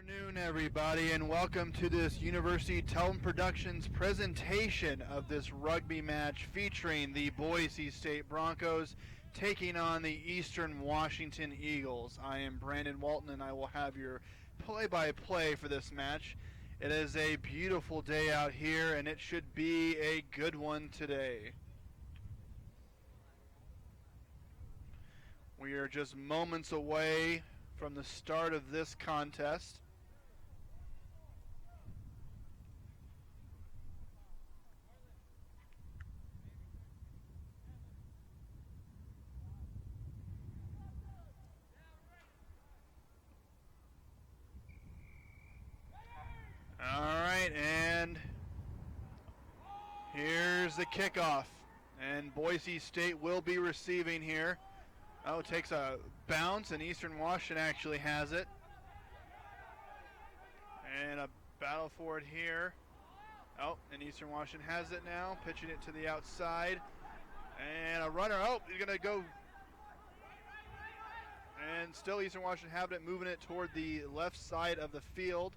Afternoon, everybody, and welcome to this University Television Productions presentation of this rugby match featuring the Boise State Broncos taking on the Eastern Washington Eagles. I am Brandon Walton, and I will have your play-by-play for this match. It is a beautiful day out here, and it should be a good one today. We are just moments away from the start of this contest. All right, and here's the kickoff, and Boise State will be receiving here. Oh, it takes a bounce, and Eastern Washington actually has it. And a battle for it here. Oh, and Eastern Washington has it now, pitching it to the outside. And a runner, oh, he's going to go. And still Eastern Washington having it, moving it toward the left side of the field.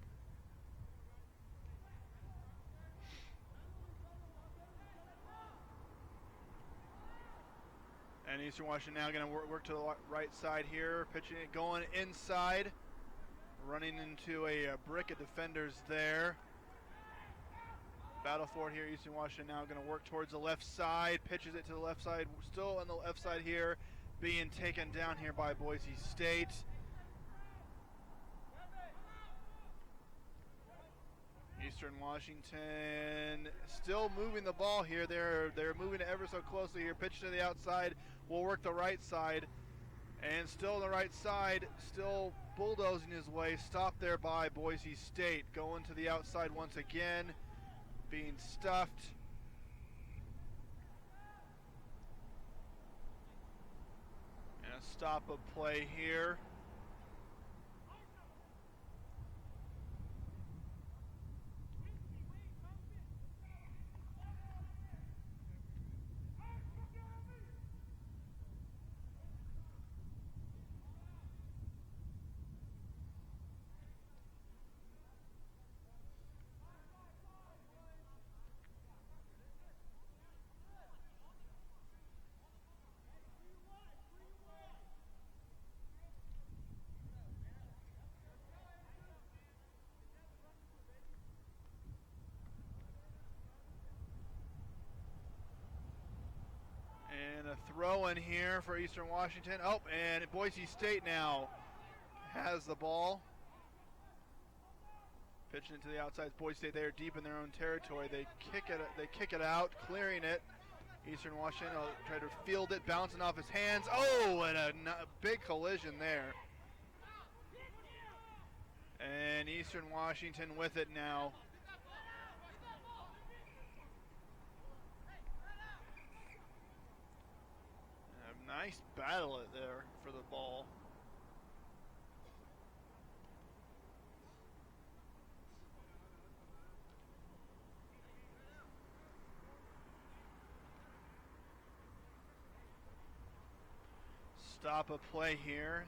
And Eastern Washington now going to work to the right side here, pitching it, going inside, running into a brick of defenders there. Battle for it here. Eastern Washington now going to work towards the left side, pitches it to the left side, still on the left side here, being taken down here by Boise State. Eastern Washington still moving the ball here. They're moving it ever so closely here. Pitch to the outside. Will work the right side. And still on the right side, still bulldozing his way. Stopped there by Boise State. Going to the outside once again. Being stuffed. And a stop of play here. And a throw in here for Eastern Washington. Oh, and Boise State now has the ball. Pitching it to the outside. Boise State there deep in their own territory. They kick it out, clearing it. Eastern Washington try to field it, bouncing off his hands. Oh, and a big collision there. And Eastern Washington with it now. Nice battle there for the ball. Stop a play here.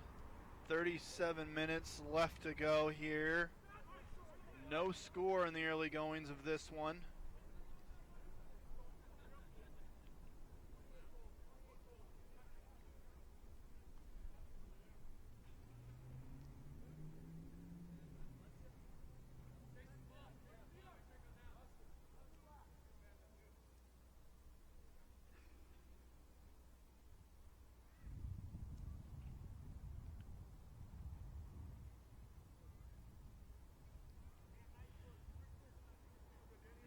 37 minutes left to go here. No score in the early goings of this one.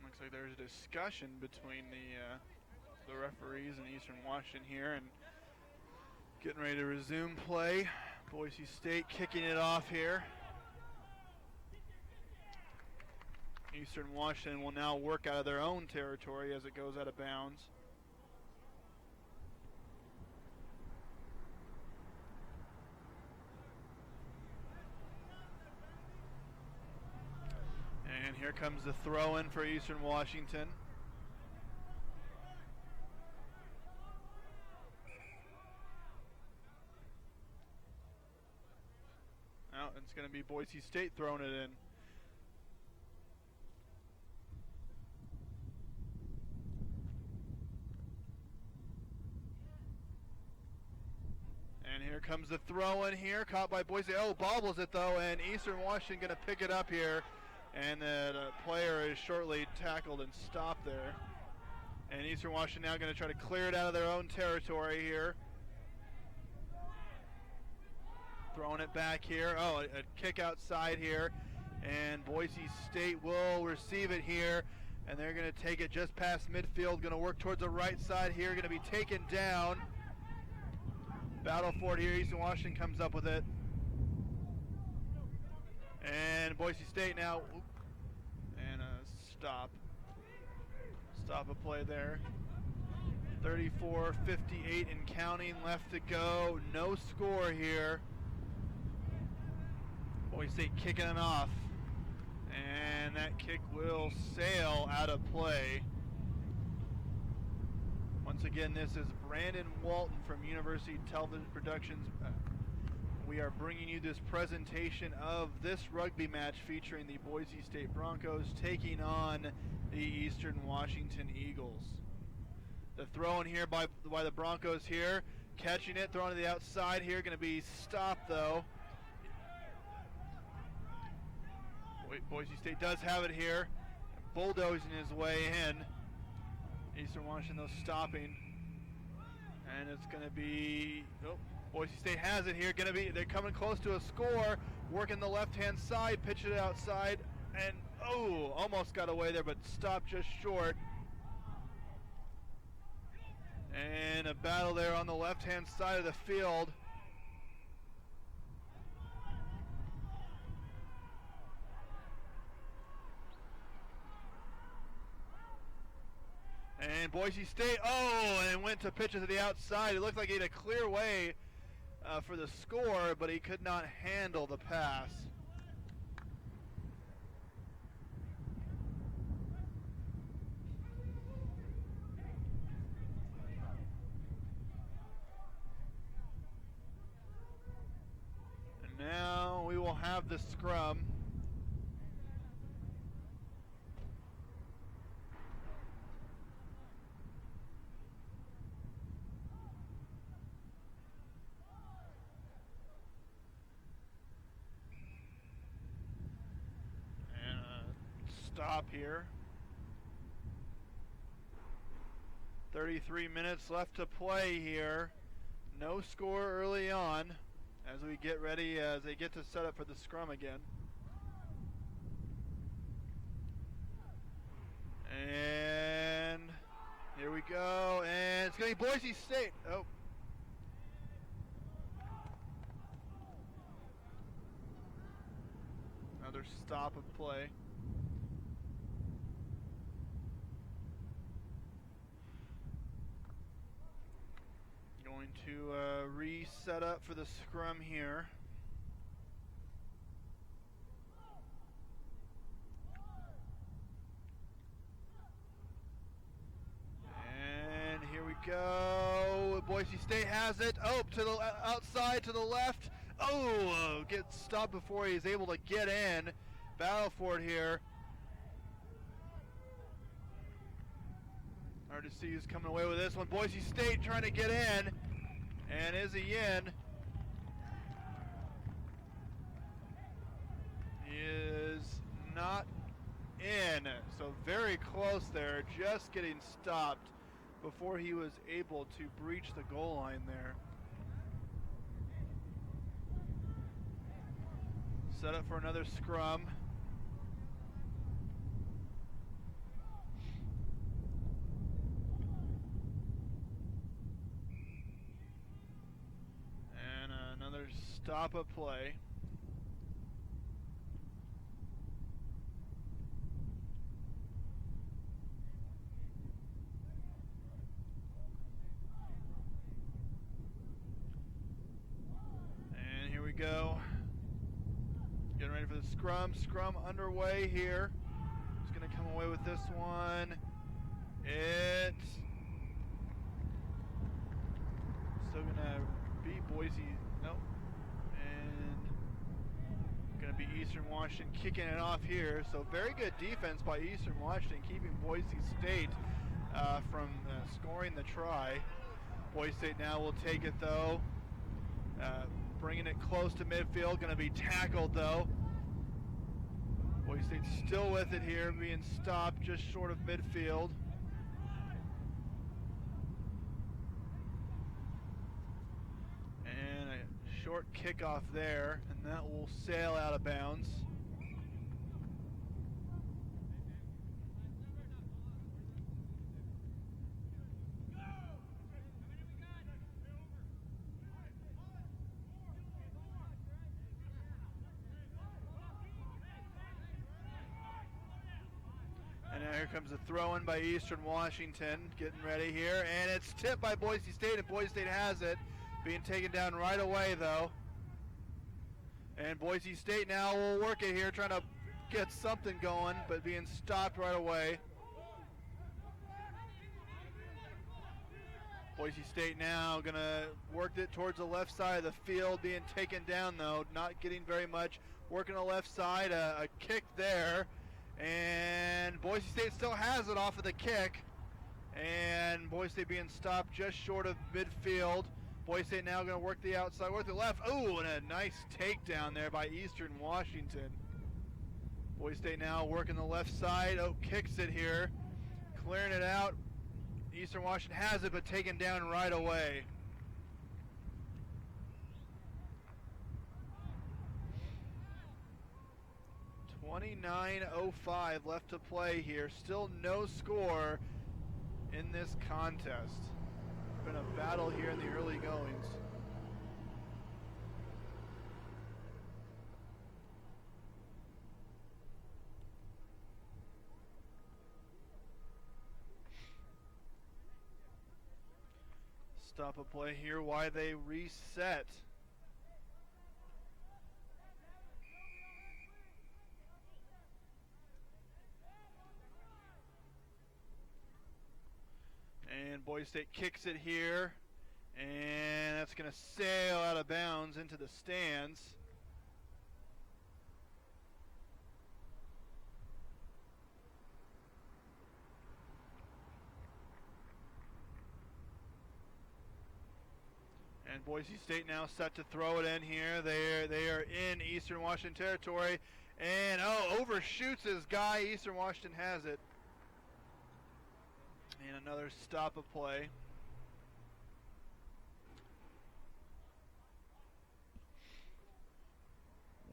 Looks like there's a discussion between the referees and Eastern Washington here, and getting ready to resume play. Boise State kicking it off here. Eastern Washington will now work out of their own territory as it goes out of bounds. And here comes the throw in for Eastern Washington. it's going to be Boise State throwing it in. And here comes the throw in here, caught by Boise. Oh, bobbles it though, and Eastern Washington going to pick it up here. And the player is shortly tackled and stopped there. And Eastern Washington now going to try to clear it out of their own territory here. Throwing it back here. Oh, a kick outside here. And Boise State will receive it here. And they're going to take it just past midfield. Going to work towards the right side here. Going to be taken down. Battle for it here. Eastern Washington comes up with it. And Boise State now. And a stop. Stop a play there. 34-58 and counting left to go. No score here. Boise State kicking it off. And that kick will sail out of play. Once again, this is Brandon Walton from University Television Productions. We are bringing you this presentation of this rugby match featuring the Boise State Broncos taking on the Eastern Washington Eagles. The throw in here by the Broncos here. Catching it, throwing to the outside here. Going to be stopped though. Boise State does have it here. Bulldozing his way in. Eastern Washington though stopping. And it's going to be... Oh, Boise State has it here. They're coming close to a score. Working the left-hand side. Pitch it outside. And, oh, almost got away there, but stopped just short. And a battle there on the left-hand side of the field. And Boise State, and went to pitch it to the outside. It looked like he had a clear way for the score, but he could not handle the pass. And now we will have the scrum. Stop here. 33 minutes left to play here. No score early on as we get ready, as they get to set up for the scrum again. And here we go. And it's going to be Boise State. Oh. Another stop of play. Going to reset up for the scrum here. And here we go. Boise State has it. Oh, to the outside, to the left. Oh, gets stopped before he's able to get in. Battle for it here. Hard to see who's coming away with this one. Boise State trying to get in. And is he in? He is not in. So very close there. Just getting stopped before he was able to breach the goal line there. Set up for another scrum. Stop a play. And here we go. Getting ready for the scrum. Scrum underway here. Who's going to come away with this one? It's still going to be Boise. Nope. Eastern Washington kicking it off here. So very good defense by Eastern Washington, keeping Boise State from scoring the try. Boise State now will take it though. Bringing it close to midfield, going to be tackled though. Boise State still with it here, being stopped just short of midfield. And a short kickoff there, and that will sail out of bounds. Here comes a throw-in by Eastern Washington, getting ready here, and it's tipped by Boise State, and Boise State has it, being taken down right away though. And Boise State now will work it here, trying to get something going, but being stopped right away. Boise State now going to work it towards the left side of the field, being taken down though, not getting very much. Working the left side, a kick there. And Boise State still has it off of the kick. And Boise State being stopped just short of midfield. Boise State now going to work the outside, work the left. Oh, and a nice takedown there by Eastern Washington. Boise State now working the left side. Oh, kicks it here. Clearing it out. Eastern Washington has it, but taken down right away. .29:05 left to play here. Still no score in this contest. Been a battle here in the early goings. Stop a play here while they reset. And Boise State kicks it here, and that's going to sail out of bounds into the stands. And Boise State now set to throw it in here. They are in Eastern Washington territory, and overshoots his guy. Eastern Washington has it. And another stop of play.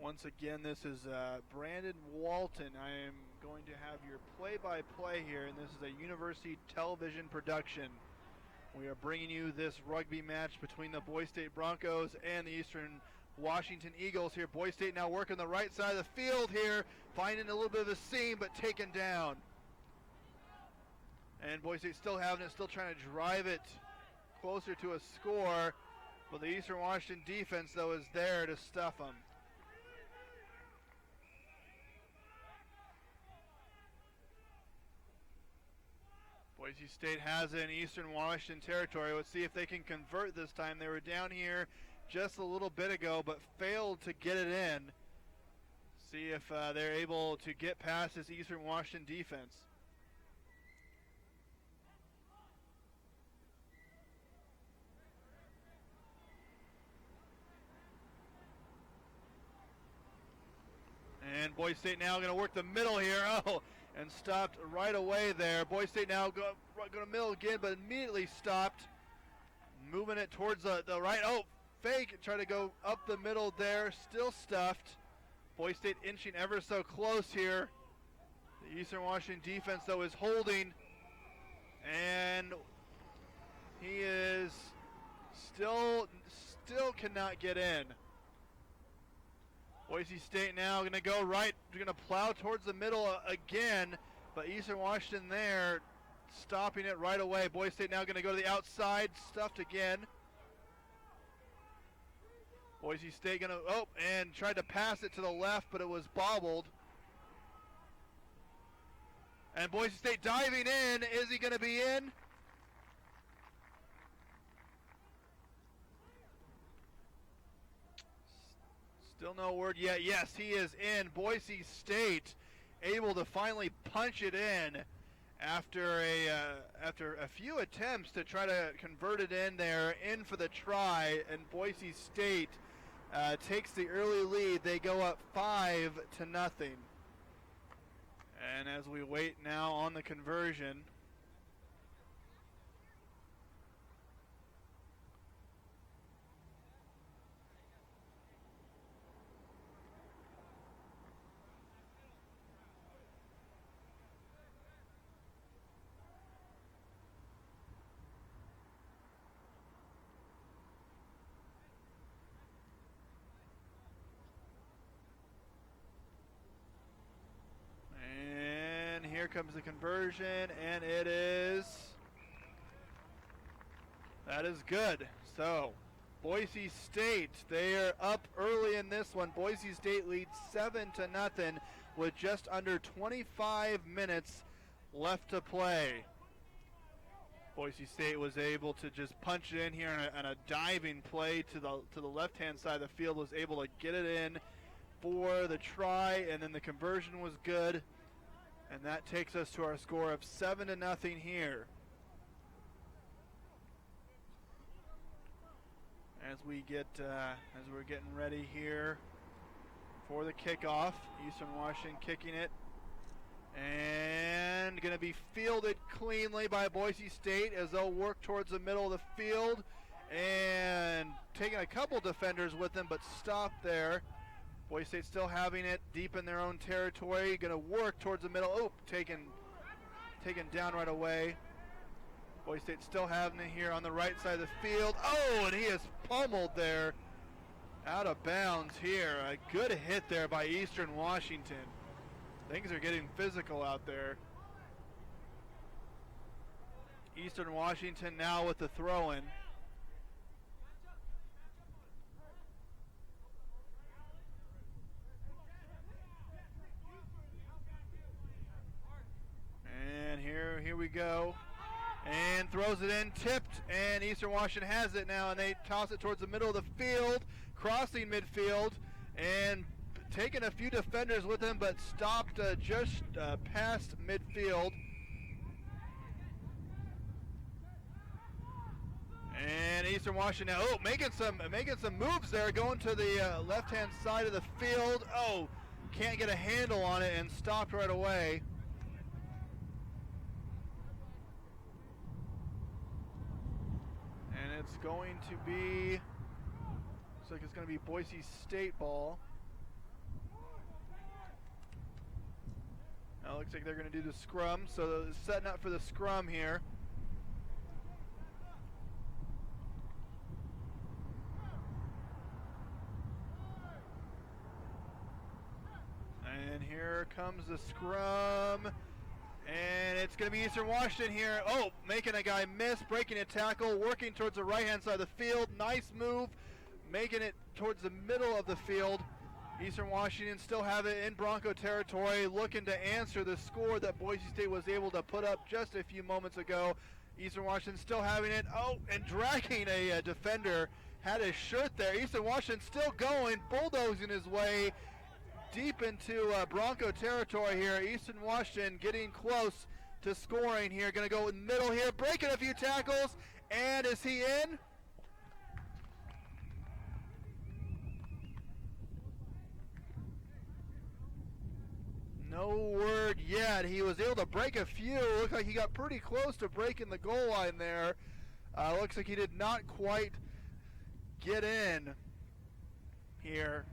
Once again, this is Brandon Walton. I am going to have your play-by-play here, and this is a University Television production. We are bringing you this rugby match between the Boise State Broncos and the Eastern Washington Eagles here. Boise State now working the right side of the field here, finding a little bit of a seam, but taken down. And Boise State still having it, still trying to drive it closer to a score. But the Eastern Washington defense, though, is there to stuff them. Boise State has it in Eastern Washington territory. Let's see if they can convert this time. They were down here just a little bit ago, but failed to get it in. See if they're able to get past this Eastern Washington defense. And Boise State now going to work the middle here. And stopped right away there. Boise State now going to middle again, but immediately stopped. Moving it towards the right. Fake. Try to go up the middle there. Still stuffed. Boise State inching ever so close here. The Eastern Washington defense, though, is holding. And he is still cannot get in. Boise State now going to go right, going to plow towards the middle again, but Eastern Washington there stopping it right away. Boise State now going to go to the outside, stuffed again. Boise State going to, and tried to pass it to the left, but it was bobbled. And Boise State diving in. Is he going to be in? Still no word yet. Yes, he is in. Boise State able to finally punch it in after a few attempts to try to convert it in there, in for the try, and Boise State takes the early lead. They go up 5-0. And as we wait now on the conversion, here comes the conversion, and that is good. So Boise State, they are up early in this one. Boise State leads 7-0 with just under 25 minutes left to play. Boise State was able to just punch it in here, and a diving play to the left-hand side of the field, was able to get it in for the try, and then the conversion was good. And that takes us to our score of 7-0 here. As we're getting ready here for the kickoff, Eastern Washington kicking it, and going to be fielded cleanly by Boise State as they'll work towards the middle of the field, and taking a couple defenders with them, but stopped there. Boise State still having it deep in their own territory, going to work towards the middle. Oh, taken down right away. Boise State still having it here on the right side of the field. Oh, and he is pummeled there, out of bounds here. A good hit there by Eastern Washington. Things are getting physical out there. Eastern Washington now with the throw-in. And here we go. And throws it in, tipped, and Eastern Washington has it now, and they toss it towards the middle of the field, crossing midfield, and taking a few defenders with him, but stopped just past midfield. And Eastern Washington now, making some moves there, going to the left-hand side of the field. Oh, can't get a handle on it, and stopped right away. And it's going to be, looks like it's going to be Boise State ball. Now it looks like they're going to do the scrum, so they're setting up for the scrum here. And here comes the scrum. And it's going to be Eastern Washington here. Oh, making a guy miss, breaking a tackle, working towards the right-hand side of the field. Nice move, making it towards the middle of the field. Eastern Washington still have it in Bronco territory, looking to answer the score that Boise State was able to put up just a few moments ago. Eastern Washington still having it. Oh, and dragging a defender. Had his shirt there. Eastern Washington still going, bulldozing his way deep into Bronco territory here. Eastern Washington getting close to scoring here. Going to go in the middle here, breaking a few tackles, and is he in? No word yet. He was able to break a few. Looks like he got pretty close to breaking the goal line there. Looks like he did not quite get in here.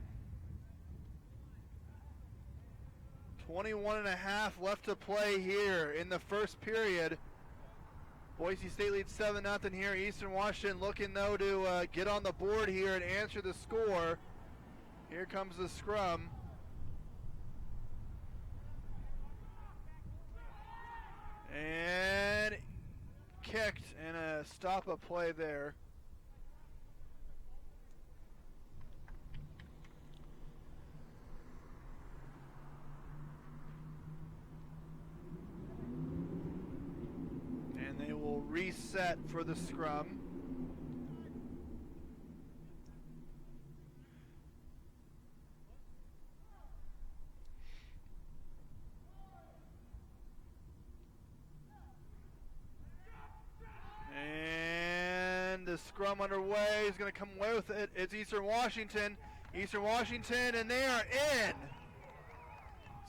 21 and a half left to play here in the first period. Boise State leads 7-0 here. Eastern Washington looking though to get on the board here and answer the score. Here comes the scrum. And kicked, and a stop of play there. And they will reset for the scrum. the scrum underway. He's going to come away with it. It's Eastern Washington. Eastern Washington, and they are in.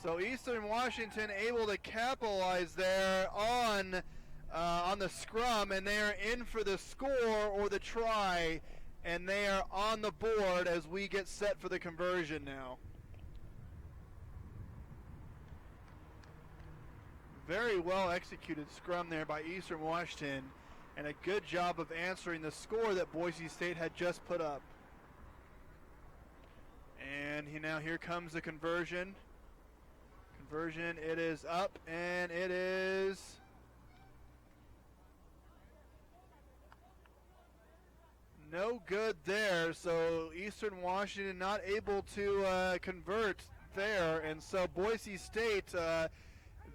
So Eastern Washington able to capitalize there on the scrum, and they are in for the score or the try, and they are on the board as we get set for the conversion now. Very well executed scrum there by Eastern Washington, and a good job of answering the score that Boise State had just put up. And now here comes the conversion. Conversion, it is up, and it is no good there. So Eastern Washington not able to convert there, and so Boise State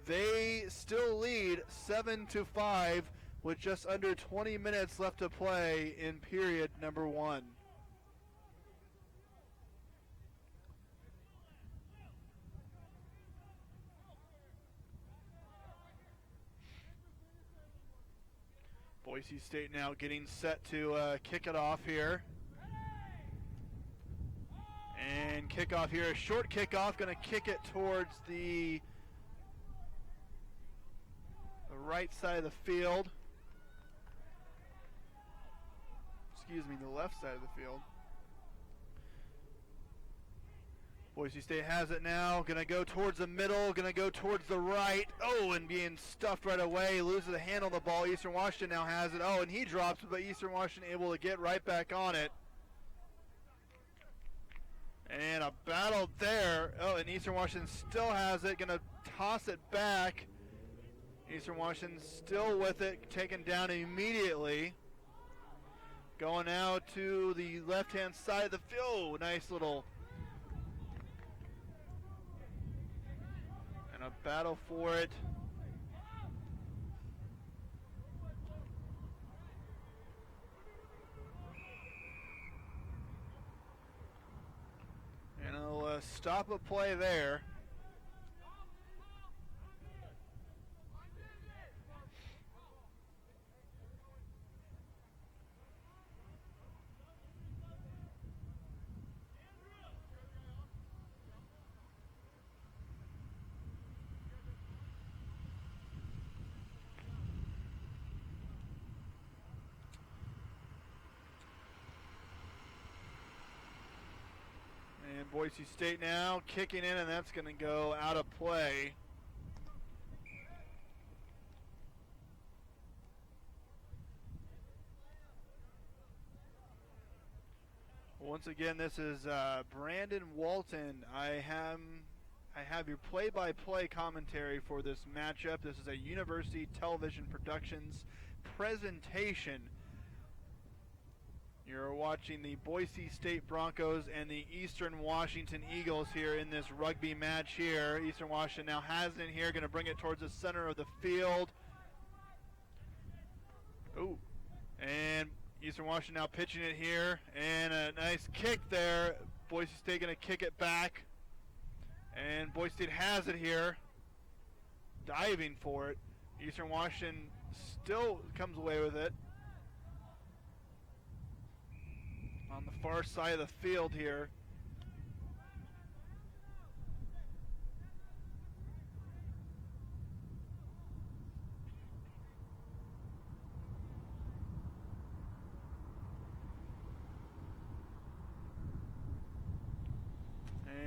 they still lead 7-5 with just under 20 minutes left to play in period number 1. Boise State now getting set to kick it off here. And kickoff here, a short kickoff, going to kick it towards the right side of the field. Excuse me, the left side of the field. Boise State has it now, going to go towards the middle, going to go towards the right. Oh, and being stuffed right away, loses the handle of the ball. Eastern Washington now has it. Oh, and he drops it, but Eastern Washington able to get right back on it. And a battle there. Oh, and Eastern Washington still has it, going to toss it back. Eastern Washington still with it, taken down immediately. Going out to the left-hand side of the field. Oh, nice little. And a battle for it. And a stop a play there. And Boise State now kicking in, and that's going to go out of play. Once again, this is Brandon Walton. I have your play-by-play commentary for this matchup. This is a University Television Productions presentation. You're watching the Boise State Broncos and the Eastern Washington Eagles here in this rugby match here. Eastern Washington now has it in here, going to bring it towards the center of the field. Ooh, and Eastern Washington now pitching it here, and a nice kick there. Boise State going to kick it back, and Boise State has it here, diving for it. Eastern Washington still comes away with it. On the far side of the field here.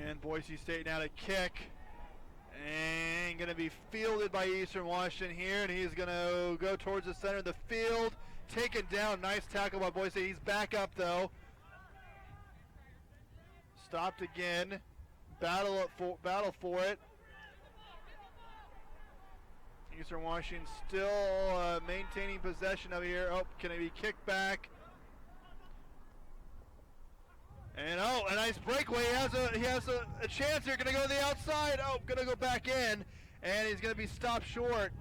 And Boise State now to kick. And going to be fielded by Eastern Washington here. And he's going to go towards the center of the field. Taken down. Nice tackle by Boise State. He's back up though. Stopped again. Battle for it. Eastern Washington still maintaining possession of here. Oh, can it be kicked back? And oh, a nice breakaway. He has a chance here. Going to go to the outside. Oh, going to go back in, and he's going to be stopped short.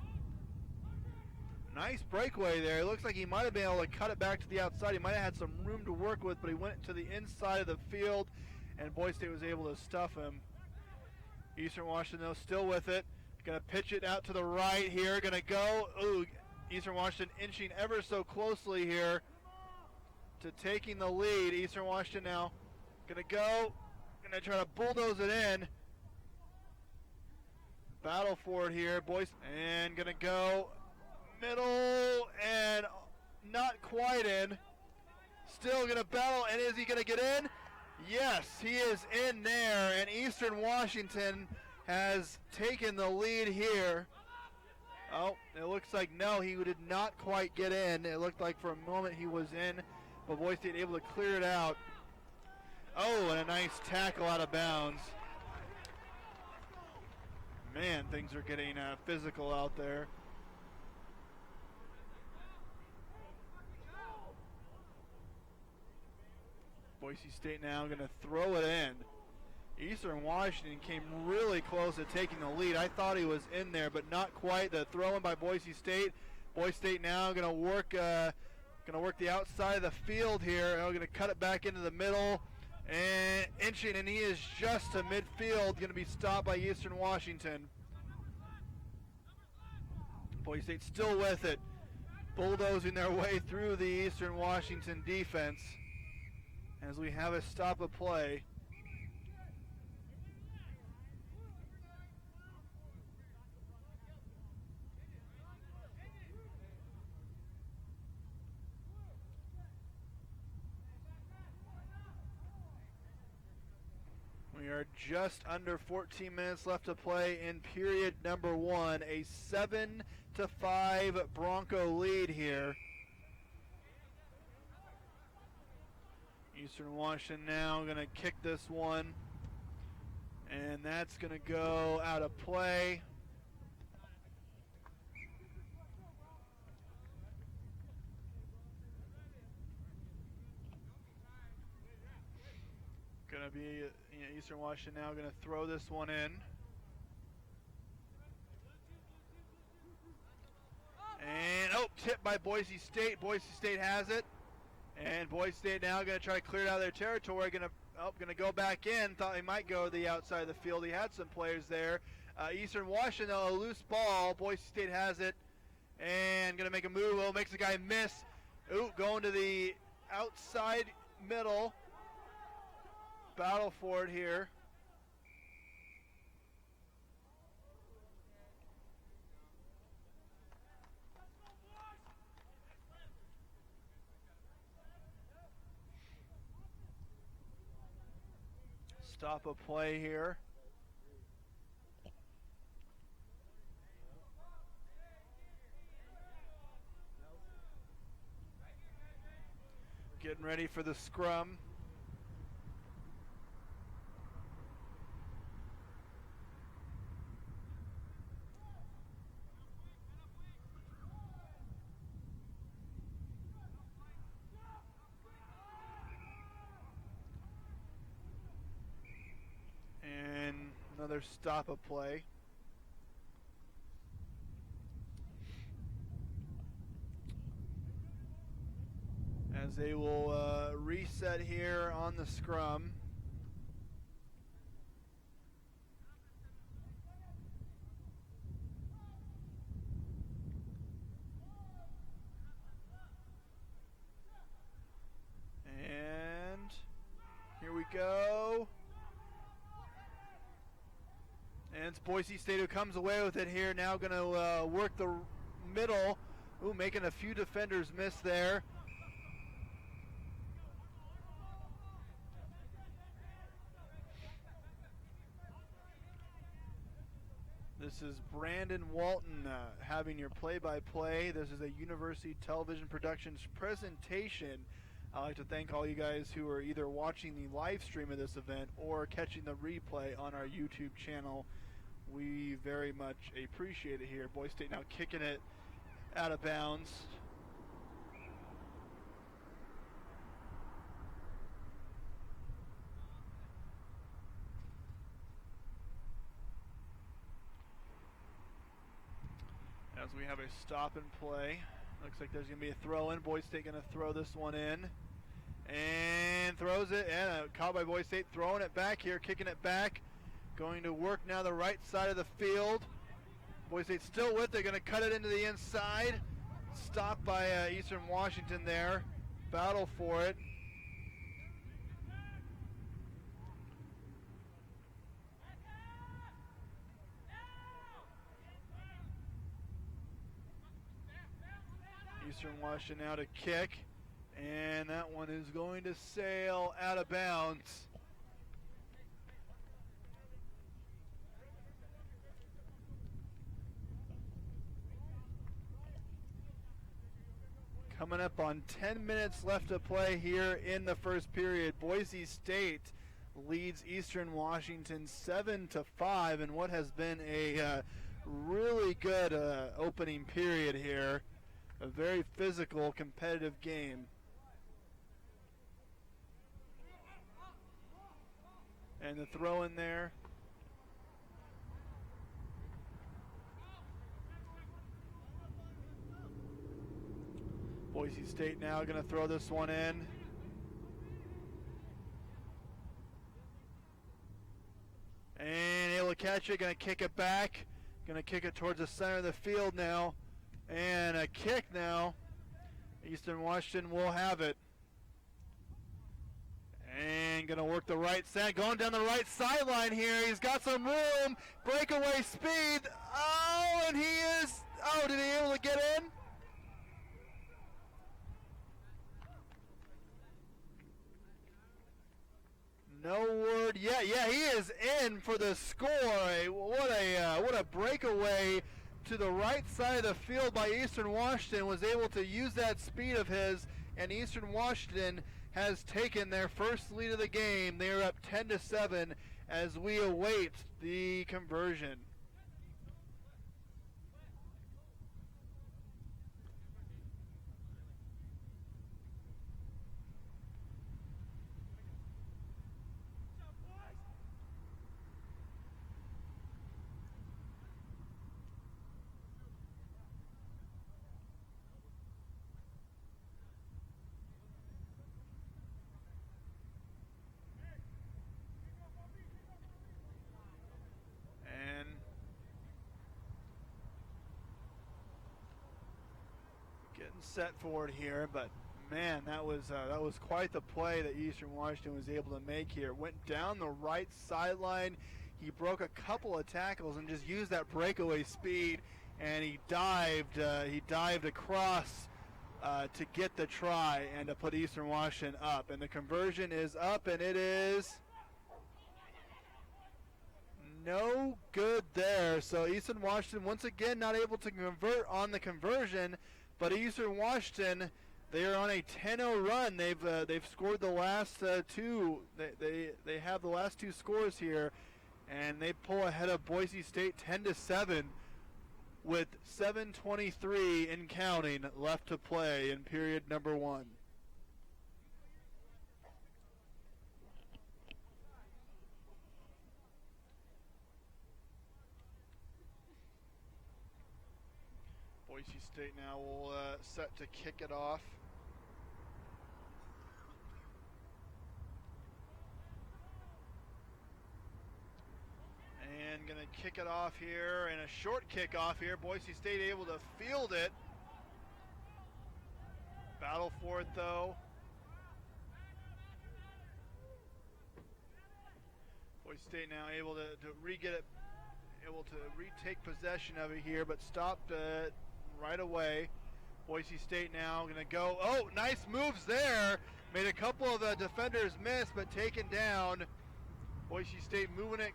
Nice breakaway there. It looks like he might have been able to cut it back to the outside. He might have had some room to work with, but he went to the inside of the field, and Boise State was able to stuff him. Eastern Washington, though, still with it. Going to pitch it out to the right here. Going to go. Ooh, Eastern Washington inching ever so closely here. to taking the lead. Eastern Washington now gonna try to bulldoze it in. Battle for it here, boys, and gonna go middle and not quite in. Still gonna battle, and is he gonna get in? Yes, he is in there, and Eastern Washington has taken the lead here. Oh, it looks like no, he did not quite get in. It looked like for a moment he was in, but Boise State able to clear it out. Oh, and a nice tackle out of bounds. Man, things are getting physical out there. Boise State now going to throw it in. Eastern Washington came really close to taking the lead. I thought he was in there, but not quite. The throw in by Boise State. Boise State now going to work the outside of the field here. Going to cut it back into the middle and inching, and he is just to midfield. Going to be stopped by Eastern Washington. Boise State still with it, bulldozing their way through the Eastern Washington defense as we have a stop of play. We are just under 14 minutes left to play in period number 1. A 7-5 Bronco lead here. Eastern Washington now going to kick this one, and that's going to go out of play. Going to be Eastern Washington now going to throw this one in. And, tipped by Boise State. Boise State has it. And Boise State now going to try to clear it out of their territory. Going to go back in. Thought he might go to the outside of the field. He had some players there. Eastern Washington, though, a loose ball. Boise State has it. And going to make a move. Makes the guy miss. Going to the outside middle. Battle for it here. Stop a play here. Getting ready for the scrum. Another stop of play. As they will reset here on the scrum. And here we go. And it's Boise State who comes away with it here. Now going to work the middle. Making a few defenders miss there. This is Brandon Walton having your play-by-play. This is a University Television Productions presentation. I'd like to thank all you guys who are either watching the live stream of this event or catching the replay on our YouTube channel. We very much appreciate it here. Boise State now kicking it out of bounds. As we have a stop and play. Looks like there's going to be a throw in. Boise State going to throw this one in. And throws it. And caught by Boise State. Throwing it back here. Kicking it back. Going to work now the right side of the field. Boise State still with it. Going to cut it into the inside. Stopped by Eastern Washington there. battle for it. Eastern Washington now to kick, and that one is going to sail out of bounds. Coming up on 10 minutes left to play here in the first period. Boise State leads Eastern Washington 7-5 in what has been a really good opening period here. A very physical, competitive game. And the throw in there. Boise State now going to throw this one in. And able to catch it, going to kick it back. Going to kick it towards the center of the field now. And a kick now. Eastern Washington will have it. And going to work the right side. Going down the right sideline here. He's got some room. Breakaway speed. Oh, and he is. Oh, did he able to get in? No word yet. Yeah, he is in for the score. What a breakaway to the right side of the field by Eastern Washington. Was able to use that speed of his, and Eastern Washington has taken their first lead of the game. They are up 10-7 as we await the conversion. Set forward here, but man, that was quite the play that Eastern Washington was able to make here. Went down the right sideline. He broke a couple of tackles and just used that breakaway speed, and he dived across to get the try and to put Eastern Washington up. And the conversion is up, and it is no good there. So Eastern Washington once again not able to convert on the conversion. But Eastern Washington, they are on a 10-0 run. They've scored the last two. They have the last two scores here, and they pull ahead of Boise State 10-7 with 7:23 and counting left to play in period number 1. Boise State now will set to kick it off. And going to kick it off here, and a short kickoff here. Boise State able to field it. Battle for it though. Boise State now able to re-get it, able to retake possession of it here, but stopped right away. Boise State now going to go. Oh, nice moves there. Made a couple of defenders miss, but taken down. Boise State moving it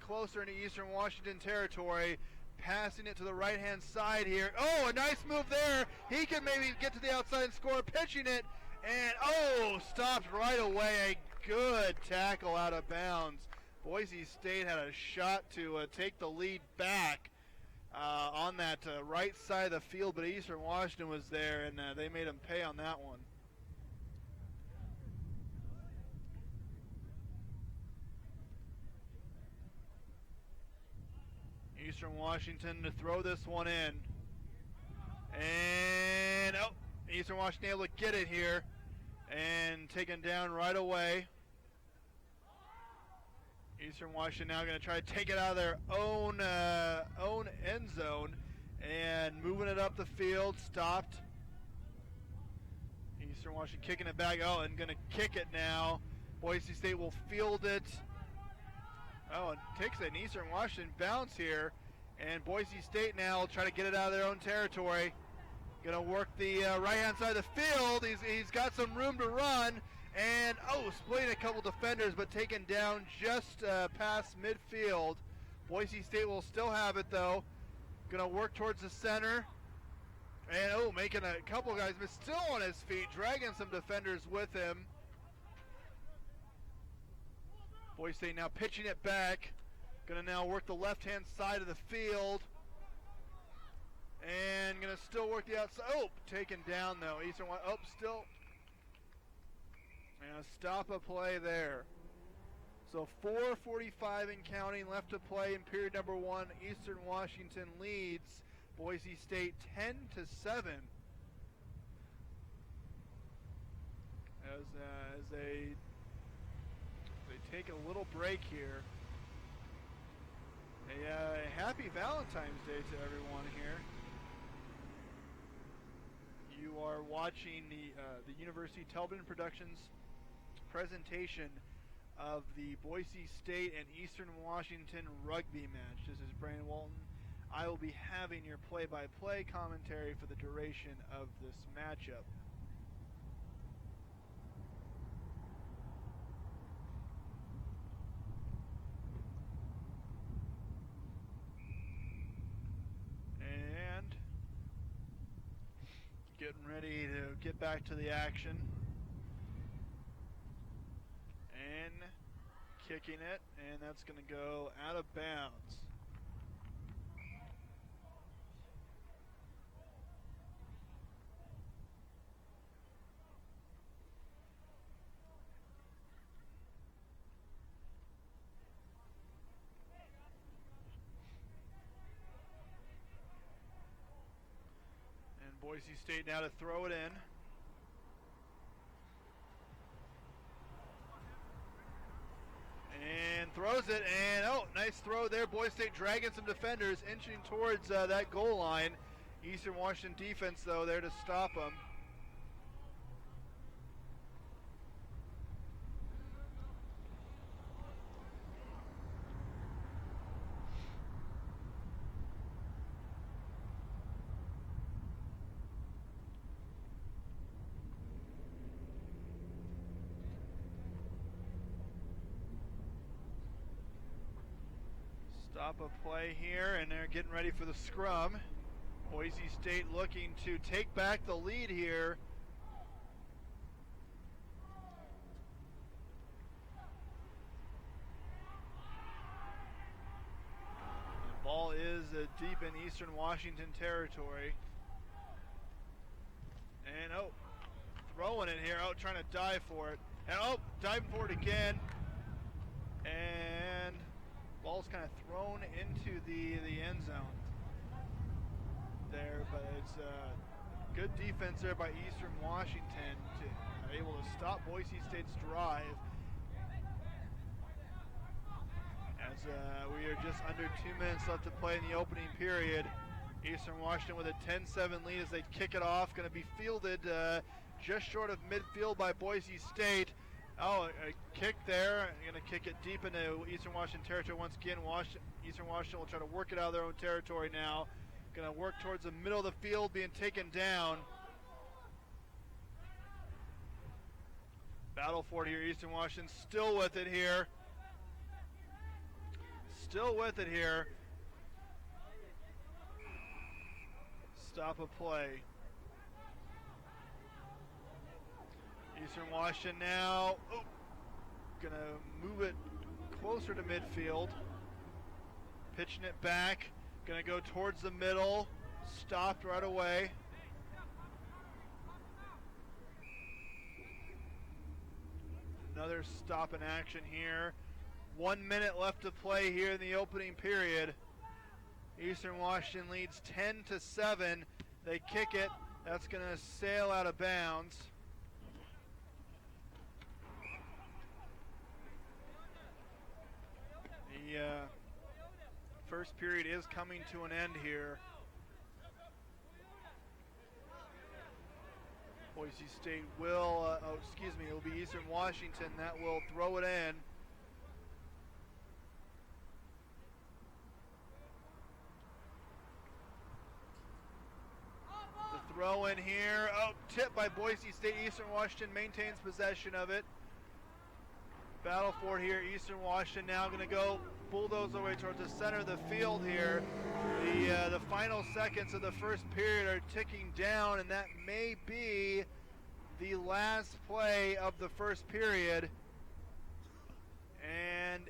closer into Eastern Washington territory. Passing it to the right-hand side here. Oh, a nice move there. He can maybe get to the outside and score. Pitching it. And, stopped right away. A good tackle out of bounds. Boise State had a shot to take the lead back on that right side of the field, but Eastern Washington was there, and they made them pay on that one. Eastern Washington to throw this one in. And, Eastern Washington able to get it here and taken down right away. Eastern Washington now going to try to take it out of their own end zone and moving it up the field. Stopped. Eastern Washington kicking it back. Oh, and going to kick it now. Boise State will field it. Oh, and takes an Eastern Washington bounce here. And Boise State now will try to get it out of their own territory. Going to work the right-hand side of the field. He's got some room to run. And, splitting a couple defenders, but taken down just past midfield. Boise State will still have it, though. Going to work towards the center. And, making a couple guys miss. Still on his feet, dragging some defenders with him. Boise State now pitching it back. Going to now work the left-hand side of the field. And going to still work the outside. Taken down, though. Eastern, still. And a stop a play there. So 4:45 and counting left to play in period number 1. Eastern Washington leads Boise State 10-7. As they take a little break here. A happy Valentine's Day to everyone here. You are watching the University Television Productions presentation of the Boise State and Eastern Washington rugby match. This is Brandon Walton. I will be having your play-by-play commentary for the duration of this matchup. And getting ready to get back to the action. And kicking it, and that's going to go out of bounds. And Boise State now to throw it in. And throws it, and nice throw there. Boise State dragging some defenders, inching towards that goal line. Eastern Washington defense, though, there to stop them. Stop a play here, and they're getting ready for the scrum. Boise State looking to take back the lead here. The ball is deep in Eastern Washington territory. And throwing it here, trying to dive for it. And diving for it again. And ball's kind of thrown into the end zone there, but it's good defense there by Eastern Washington to able to stop Boise State's drive. As we are just under 2 minutes left to play in the opening period. Eastern Washington with a 10-7 lead as they kick it off. Going to be fielded just short of midfield by Boise State. A kick there. Going to kick it deep into Eastern Washington territory once again. Eastern Washington will try to work it out of their own territory now. Going to work towards the middle of the field, being taken down. Battle for it here. Eastern Washington still with it here. Still with it here. Stop a play. Eastern Washington now, gonna move it closer to midfield. Pitching it back, gonna go towards the middle, stopped right away. Another stop in action here. 1 minute left to play here in the opening period. Eastern Washington leads 10-7. They kick it, that's gonna sail out of bounds. The first period is coming to an end here. Boise Boise State will, it will be Eastern Washington that will throw it in. The throw in here, tipped by Boise State. Eastern Washington maintains possession of it. Battle for it here. Eastern Washington now going to go bulldoze their way towards the center of the field here. The final seconds of the first period are ticking down, and that may be the last play of the first period. And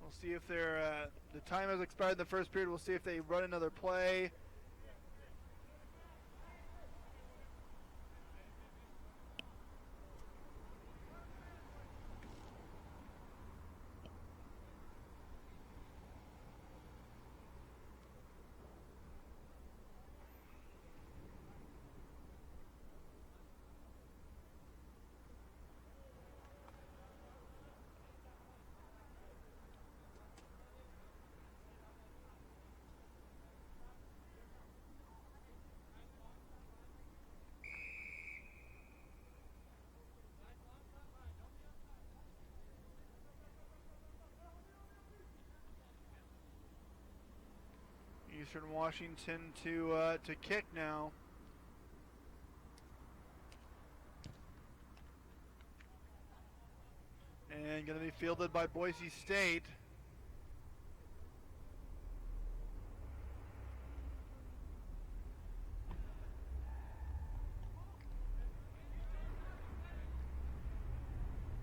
we'll see if the time has expired in the first period. We'll see if they run another play. Eastern Washington to kick now. And going to be fielded by Boise State.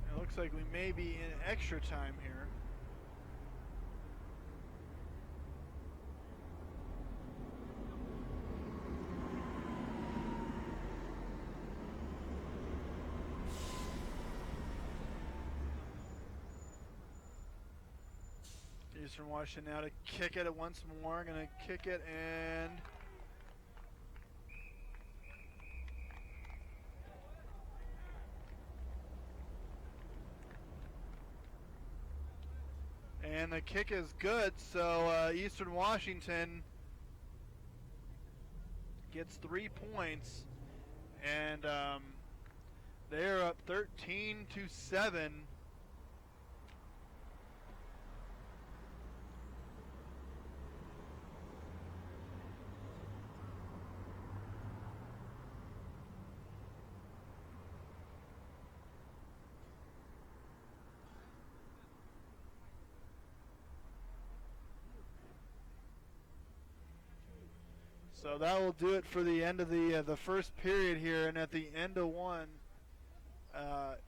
It looks like we may be in extra time here. Eastern Washington now to kick it once more. Going to kick it and the kick is good. So Eastern Washington gets 3 points, and they're up 13-7. So that will do it for the end of the first period here, and at the end of one,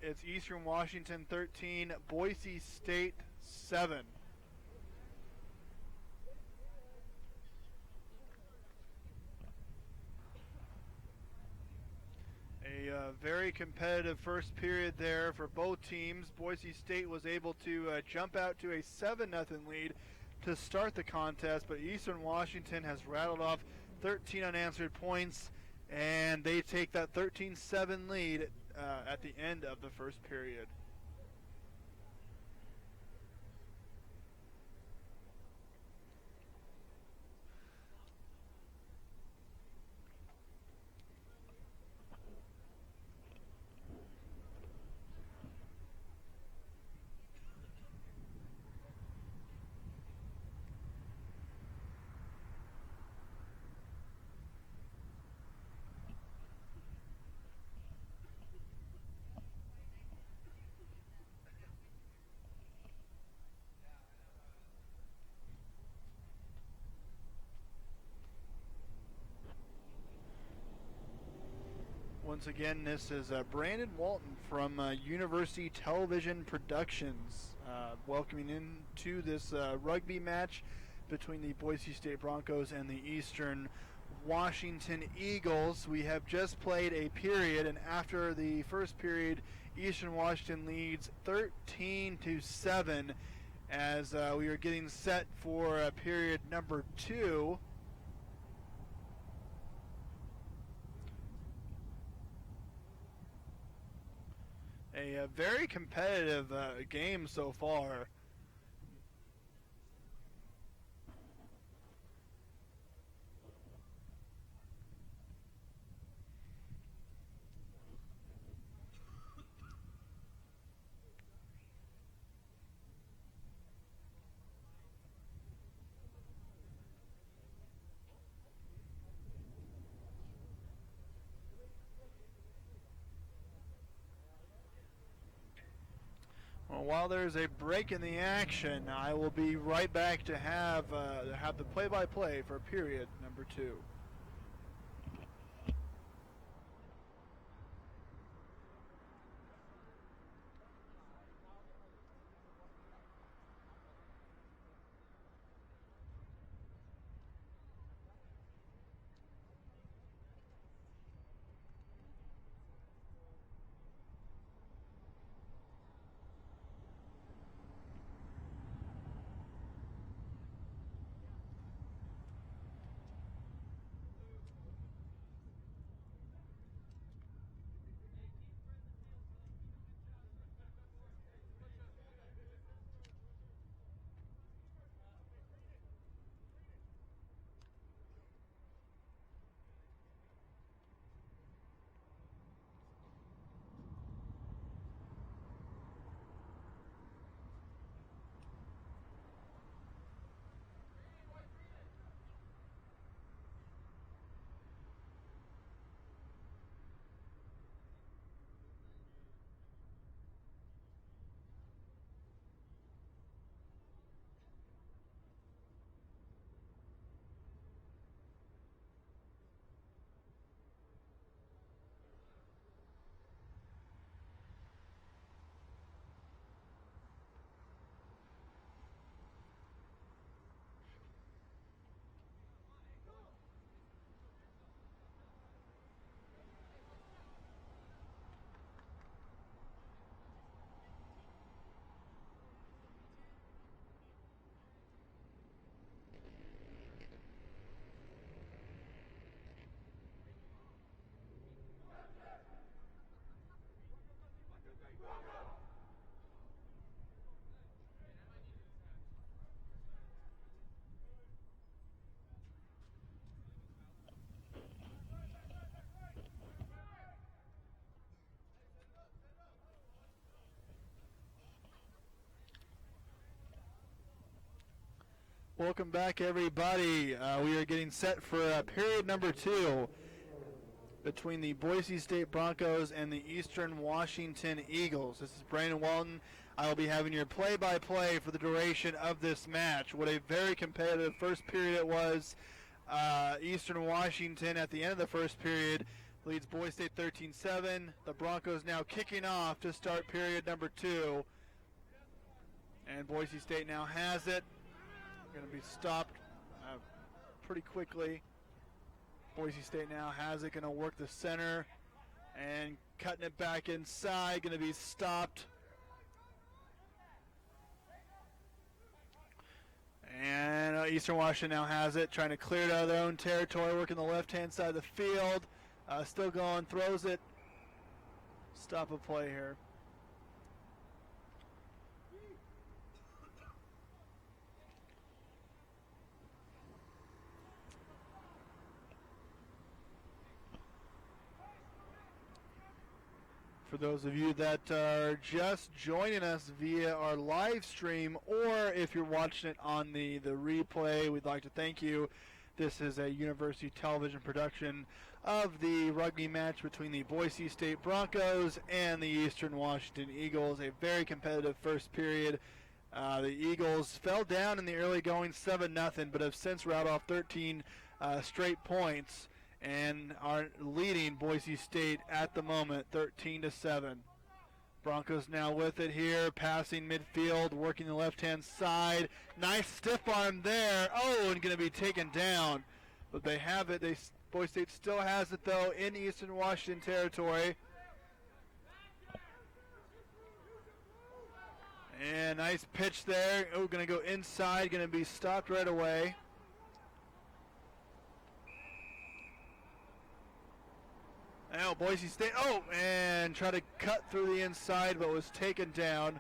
it's Eastern Washington 13, Boise State 7. A very competitive first period there for both teams. Boise State was able to jump out to a 7-0 lead to start the contest, but Eastern Washington has rattled off 13 unanswered points, and they take that 13-7 lead at the end of the first period. Once again, this is Brandon Walton from University Television Productions, welcoming into this rugby match between the Boise State Broncos and the Eastern Washington Eagles. We have just played a period, and after the first period, Eastern Washington leads 13-7 as we are getting set for period number 2. A very competitive game so far. Well, while there's a break in the action, I will be right back to have the play-by-play for period number 2. Welcome back, everybody. We are getting set for period number 2 between the Boise State Broncos and the Eastern Washington Eagles. This is Brandon Walton. I will be having your play-by-play for the duration of this match. What a very competitive first period it was. Eastern Washington at the end of the first period leads Boise State 13-7. The Broncos now kicking off to start period number 2. And Boise State now has it. Going to be stopped pretty quickly. Boise State now has it. Going to work the center and cutting it back inside. Going to be stopped. And Eastern Washington now has it. Trying to clear it out of their own territory. Working the left-hand side of the field. Still going. Throws it. Stop a play here. For those of you that are just joining us via our live stream, or if you're watching it on the replay, we'd like to thank you. This is a University Television production of the rugby match between the Boise State Broncos and the Eastern Washington Eagles. A very competitive first period. The Eagles fell down in the early going 7-0, but have since rattled off 13 straight points and are leading Boise State at the moment 13-7. Broncos now with it here, passing midfield, working the left-hand side. Nice stiff arm there. Oh, and going to be taken down. But they have it. Boise State still has it, though, in Eastern Washington territory. And nice pitch there. Oh, going to go inside. Going to be stopped right away. Now Boise State, and try to cut through the inside, but was taken down.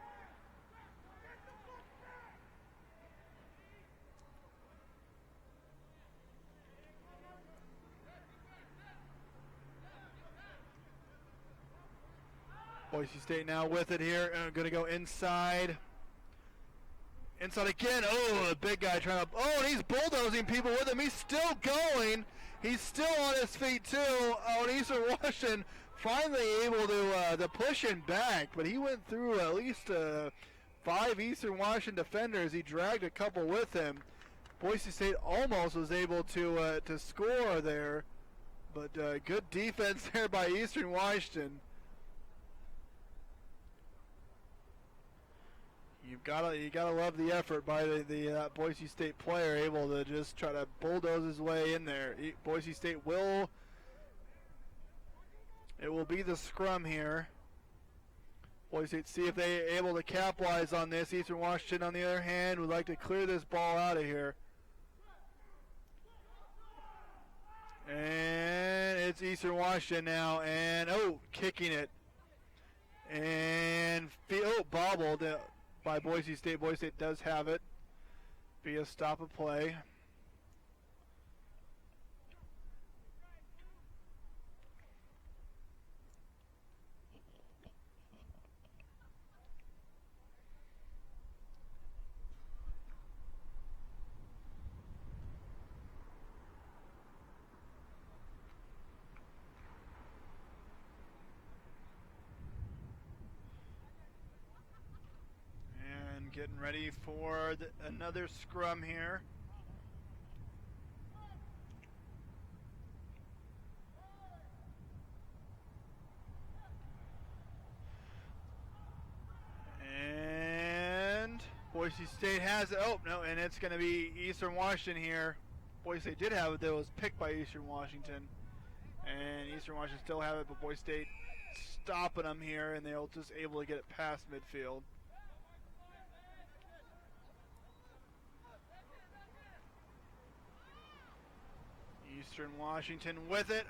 Boise State now with it here, going to go inside. Inside again, the big guy trying to, and he's bulldozing people with him. He's still going. He's still on his feet, too. And Eastern Washington finally able to push him back, but he went through at least 5 Eastern Washington defenders. He dragged a couple with him. Boise State almost was able to score there, but good defense there by Eastern Washington. You gotta love the effort by the Boise State player, able to just try to bulldoze his way in there. Boise State it will be the scrum here. Boise State see if they're able to capitalize on this. Eastern Washington, on the other hand, would like to clear this ball out of here. And it's Eastern Washington now, and kicking it. And bobbled by Boise State. Boise State does have it via stop of play. Getting ready for another scrum here. And Boise State has it. Oh, no, and it's going to be Eastern Washington here. Boise State did have it, though. It was picked by Eastern Washington. And Eastern Washington still have it, but Boise State stopping them here, and they're just able to get it past midfield. Eastern Washington with it.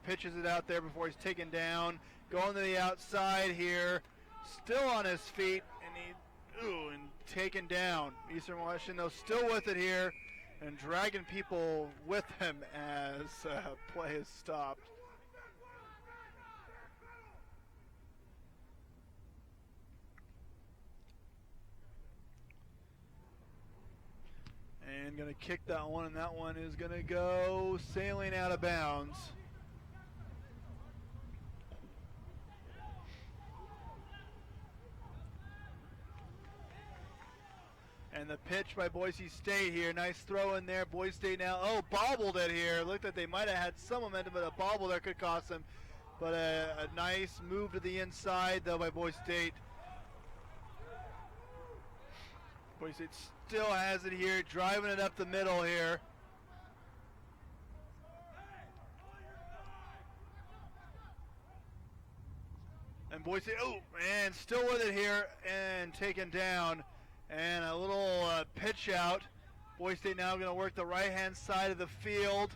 Pitches it out there before he's taken down. Going to the outside here. Still on his feet, and taken down. Eastern Washington, though, still with it here, and dragging people with him as play is stopped. And going to kick that one, and that one is going to go sailing out of bounds. And the pitch by Boise State here. Nice throw in there. Boise State now, bobbled it here. Looked like they might have had some momentum, but a bobble there could cost them. But a nice move to the inside, though, by Boise State. Boise State still has it here, driving it up the middle here. And Boise State, still with it here, and taken down. And a little pitch out. Boise State now going to work the right-hand side of the field.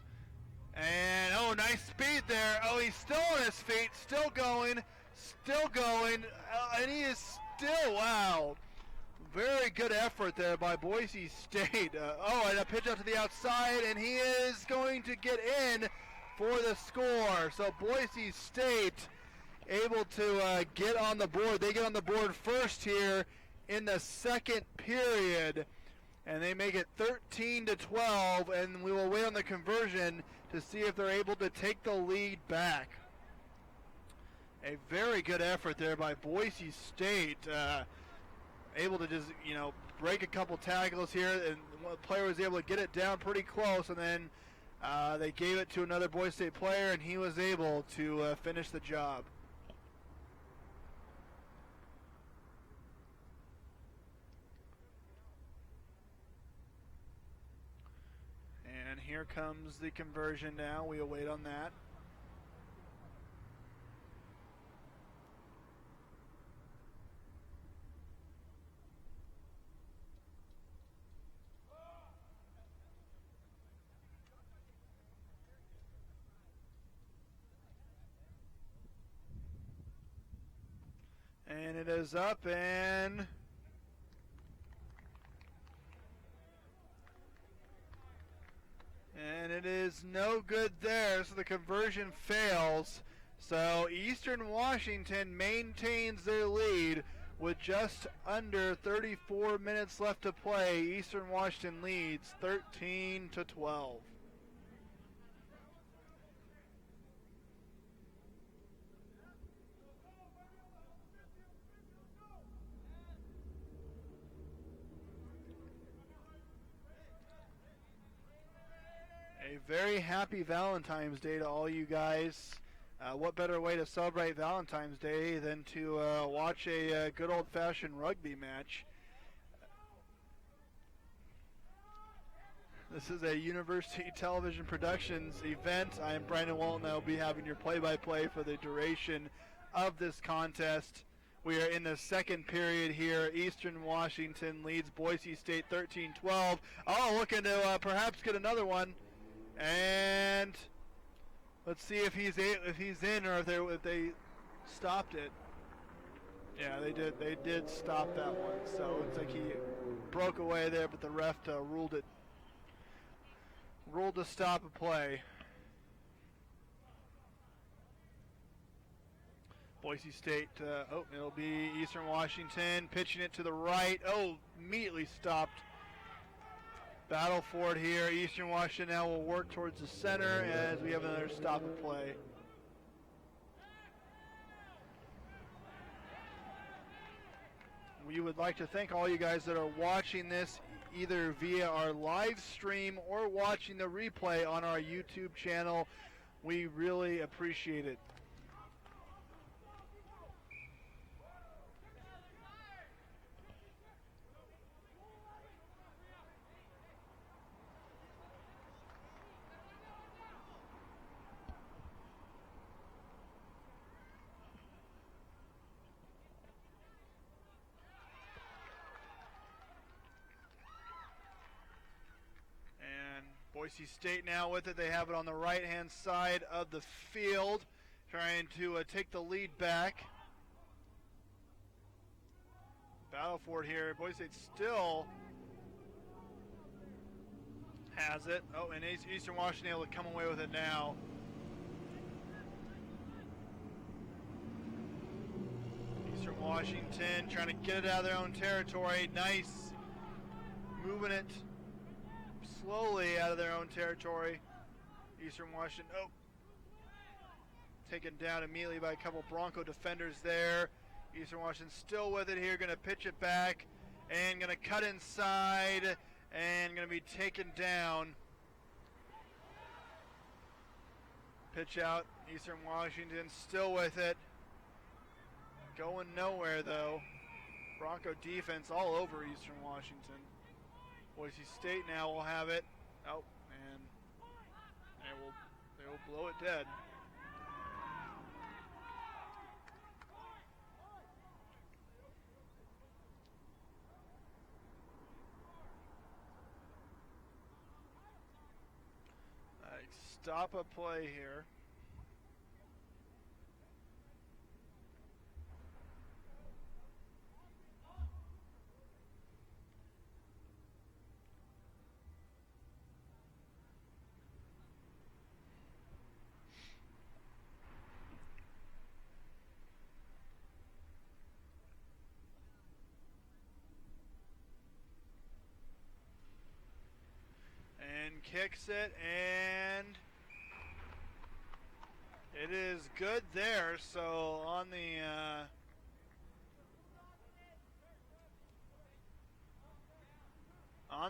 And, nice speed there. He's still on his feet, still going. And he is still, wow. Very good effort there by Boise State. And a pitch out to the outside, and he is going to get in for the score. So Boise State able to get on the board. They get on the board first here in the second period, and they make it 13-12, and we will wait on the conversion to see if they're able to take the lead back. A very good effort there by Boise State. Able to just, break a couple tackles here, and one player was able to get it down pretty close, and then they gave it to another Boise State player, and he was able to finish the job. And here comes the conversion now. We'll wait on that. And it is up, and it is no good there, so the conversion fails. So Eastern Washington maintains their lead with just under 34 minutes left to play. Eastern Washington leads 13-12. very happy Valentine's Day to all you guys. What better way to celebrate Valentine's Day than to watch a good old-fashioned rugby match? This is a University Television Productions event. I am Brandon Walton. I will be having your play-by-play for the duration of this contest. We are in the second period here. Eastern Washington leads Boise State 13-12. Oh, looking to perhaps get another one. And let's see if he's in or if they stopped it. Yeah, they did. They did stop that one. So it looks like he broke away there, but the ref ruled to stop a play. Boise State, it'll be Eastern Washington pitching it to the right. Oh, immediately stopped. Battle for it here. Eastern Washington now will work towards the center as we have another stop and play. We would like to thank all you guys that are watching this either via our live stream or watching the replay on our YouTube channel. We really appreciate it. Boise State now with it. They have it on the right-hand side of the field, trying to take the lead back. Battle for it here. Boise State still has it. Oh, and Eastern Washington able to come away with it now. Eastern Washington trying to get it out of their own territory. Nice. Moving it slowly out of their own territory. Eastern Washington, taken down immediately by a couple Bronco defenders there. Eastern Washington still with it here, going to pitch it back and going to cut inside and going to be taken down. Pitch out, Eastern Washington still with it. Going nowhere though. Bronco defense all over Eastern Washington. Boise State now will have it. Oh, and they will blow it dead. Stop a play here. Kicks it, and it is good there. So on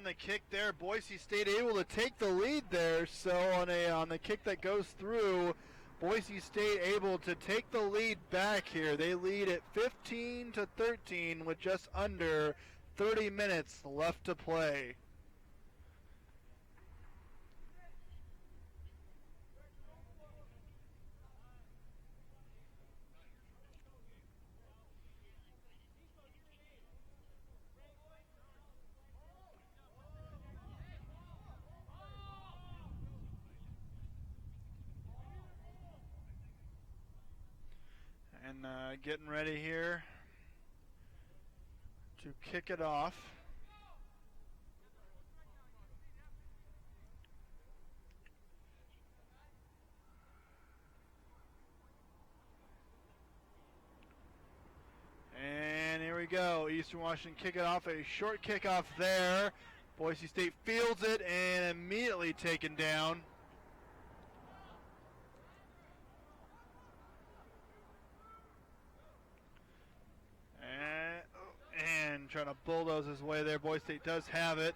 the kick there, Boise State able to take the lead there. So on the kick that goes through, Boise State able to take the lead back here. They lead at 15-13 with just under 30 minutes left to play. And getting ready here to kick it off. And here we go. Eastern Washington kick it off. A short kickoff there. Boise State fields it and immediately taken down. And trying to bulldoze his way there. Boise State does have it.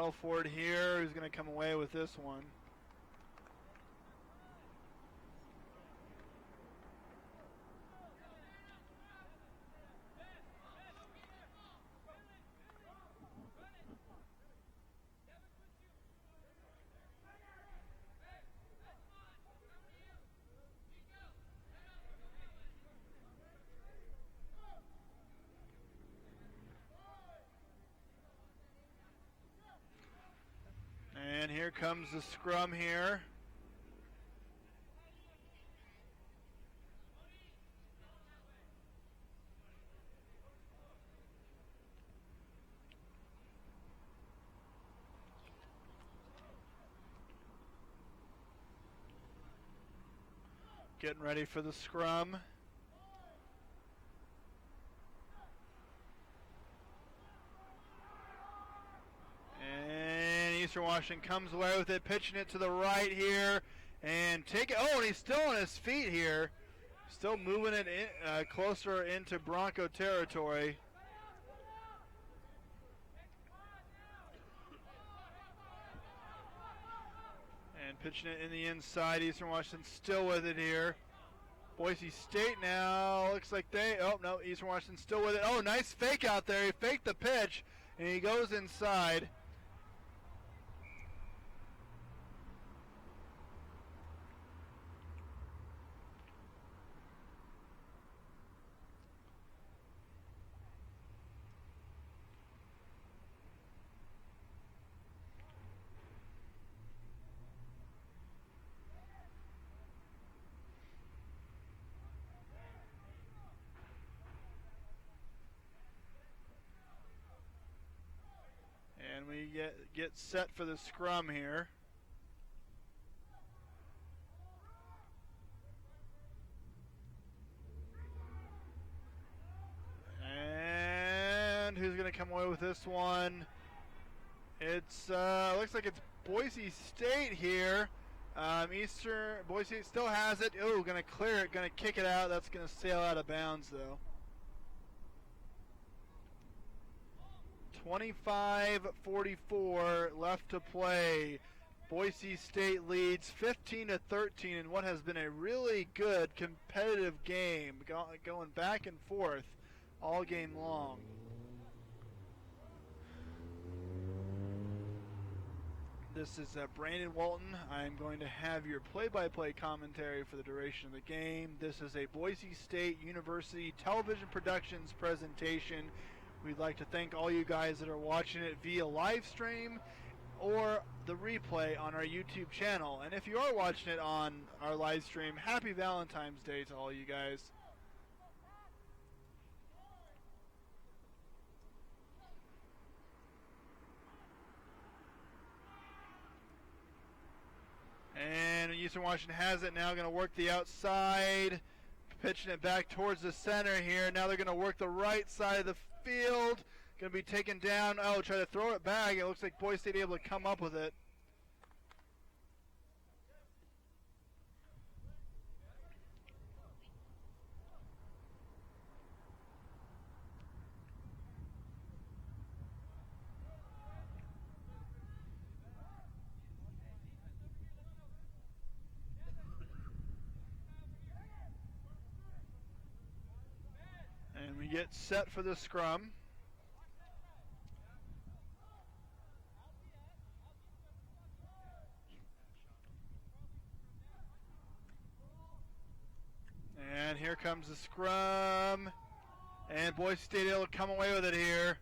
battle for it here. Who's going to come away with this one? And here comes the scrum here. Getting ready for the scrum. And Eastern Washington comes away with it, pitching it to the right here. And take it. Oh, and he's still on his feet here. Still moving it in, closer into Bronco territory. And pitching it in the inside. Eastern Washington still with it here. Boise State now looks like they, oh no, Eastern Washington still with it. Oh, nice fake out there. He faked the pitch and he goes inside. And we get set for the scrum here. And who's going to come away with this one? It's looks like it's Boise State here. Boise State still has it. Oh, going to clear it, going to kick it out. That's going to sail out of bounds though. 25:44 left to play. Boise State leads 15-13 in what has been a really good competitive game, going back and forth all game long. This is Brandon Walton. I'm going to have your play-by-play commentary for the duration of the game. This is a Boise State University Television Productions presentation. We'd like to thank all you guys that are watching it via live stream or the replay on our YouTube channel. And if you are watching it on our live stream, happy Valentine's Day to all you guys. And Eastern Washington has it now, going to work the outside, pitching it back towards the center here. Now they're going to work the right side of the field. Going to be taken down. Oh, try to throw it back. It looks like Boise State able to come up with it. And we get set for the scrum. And here comes the scrum. And Boise State able to come away with it here.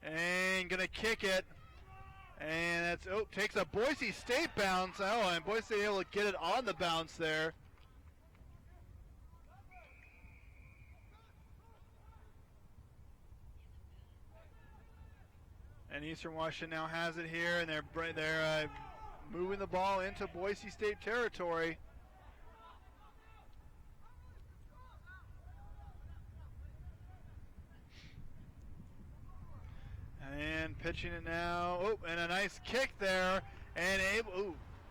And gonna kick it. And that's, oh, takes a Boise State bounce. Oh, and Boise State able to get it on the bounce there. And Eastern Washington now has it here, and they're moving the ball into Boise State territory. And pitching it now. Oh, and a nice kick there, and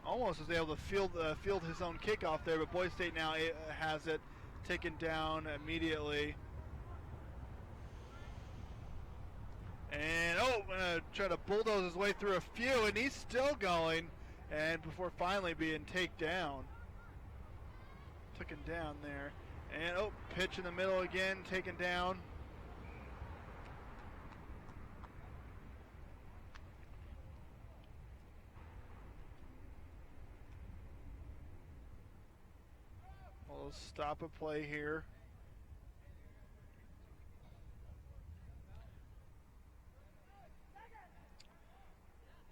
almost was able to field his own kickoff there, but Boise State now has it taken down immediately. And gonna try to bulldoze his way through a few, and he's still going. And before finally being taken down. Took him down there. And pitch in the middle again, taken down. We'll stop a play here.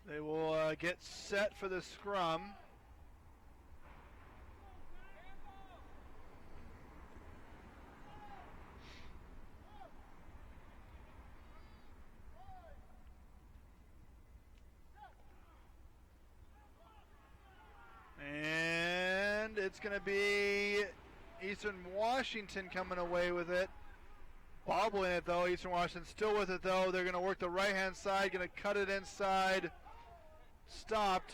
They will get set for the scrum. And it's going to be Eastern Washington coming away with it. Bobbling it though. Eastern Washington still with it though. They're going to work the right hand side, going to cut it inside. Stopped.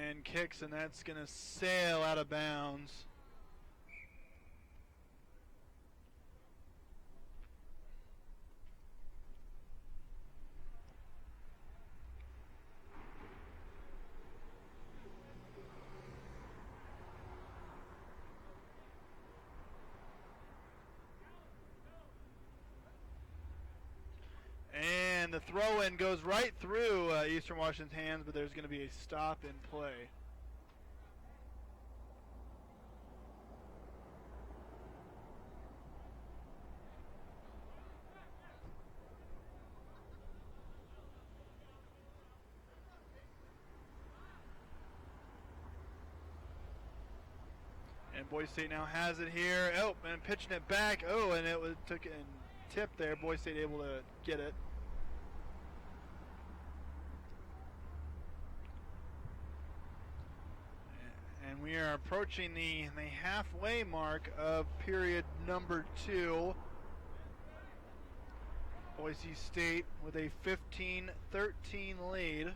And kicks, and that's going to sail out of bounds. And the throw-in goes right through Eastern Washington's hands, but there's going to be a stop in play. And Boise State now has it here. And pitching it back. And it took it and tipped there. Boise State able to get it. And we are approaching the halfway mark of period number 2. Boise State with a 15-13 lead.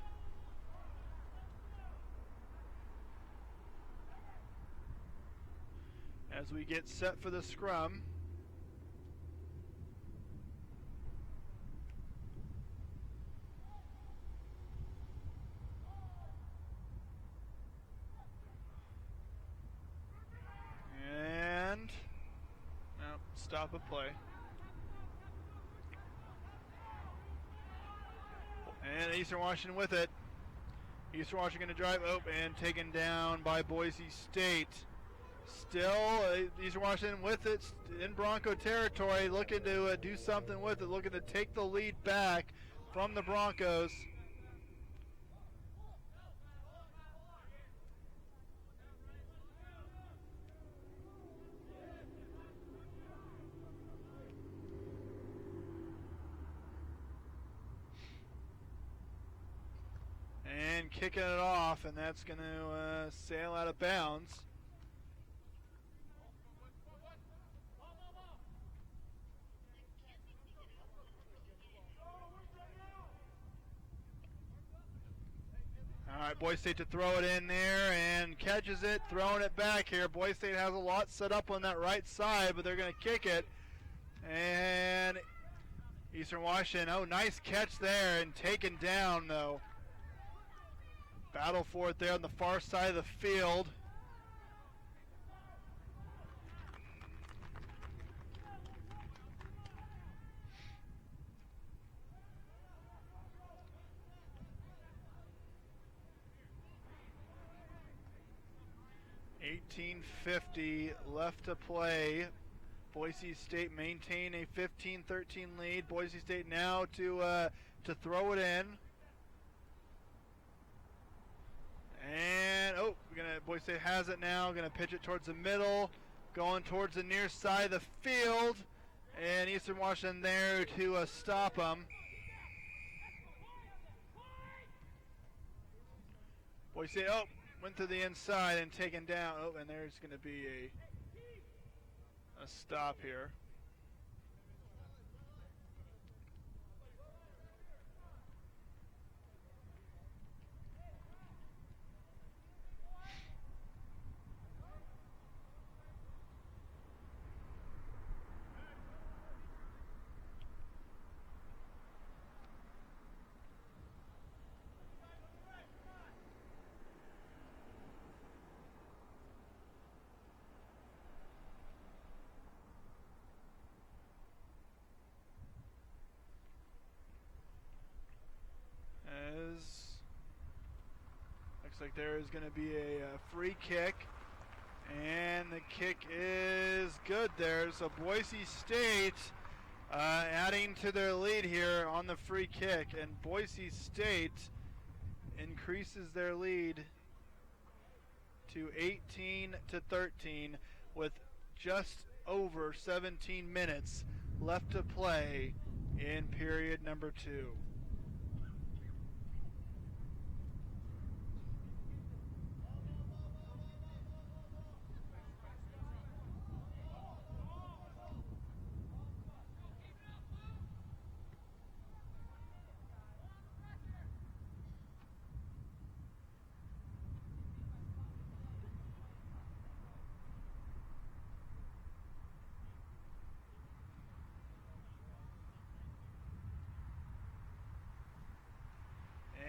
As we get set for the scrum. And stop a play. And Eastern Washington with it. Eastern Washington going to drive and taken down by Boise State. Still, Eastern Washington with it in Bronco territory, looking to do something with it, looking to take the lead back from the Broncos. And kicking it off, and that's going to sail out of bounds. All right, Boise State to throw it in there and catches it, throwing it back here. Boise State has a lot set up on that right side, but they're going to kick it. And Eastern Washington, nice catch there and taken down though. Battle for it there on the far side of the field. $18:50 left to play. Boise State maintain a 15-13 lead. Boise State now to throw it in. And Boise State has it now. Gonna pitch it towards the middle, going towards the near side of the field, and Eastern Washington there to stop them. Boise State went to the inside and taken down. And there's gonna be a stop here. like there is going to be a free kick. And the kick is good there. So Boise State adding to their lead here on the free kick. And Boise State increases their lead to 18-13 with just over 17 minutes left to play in period number 2.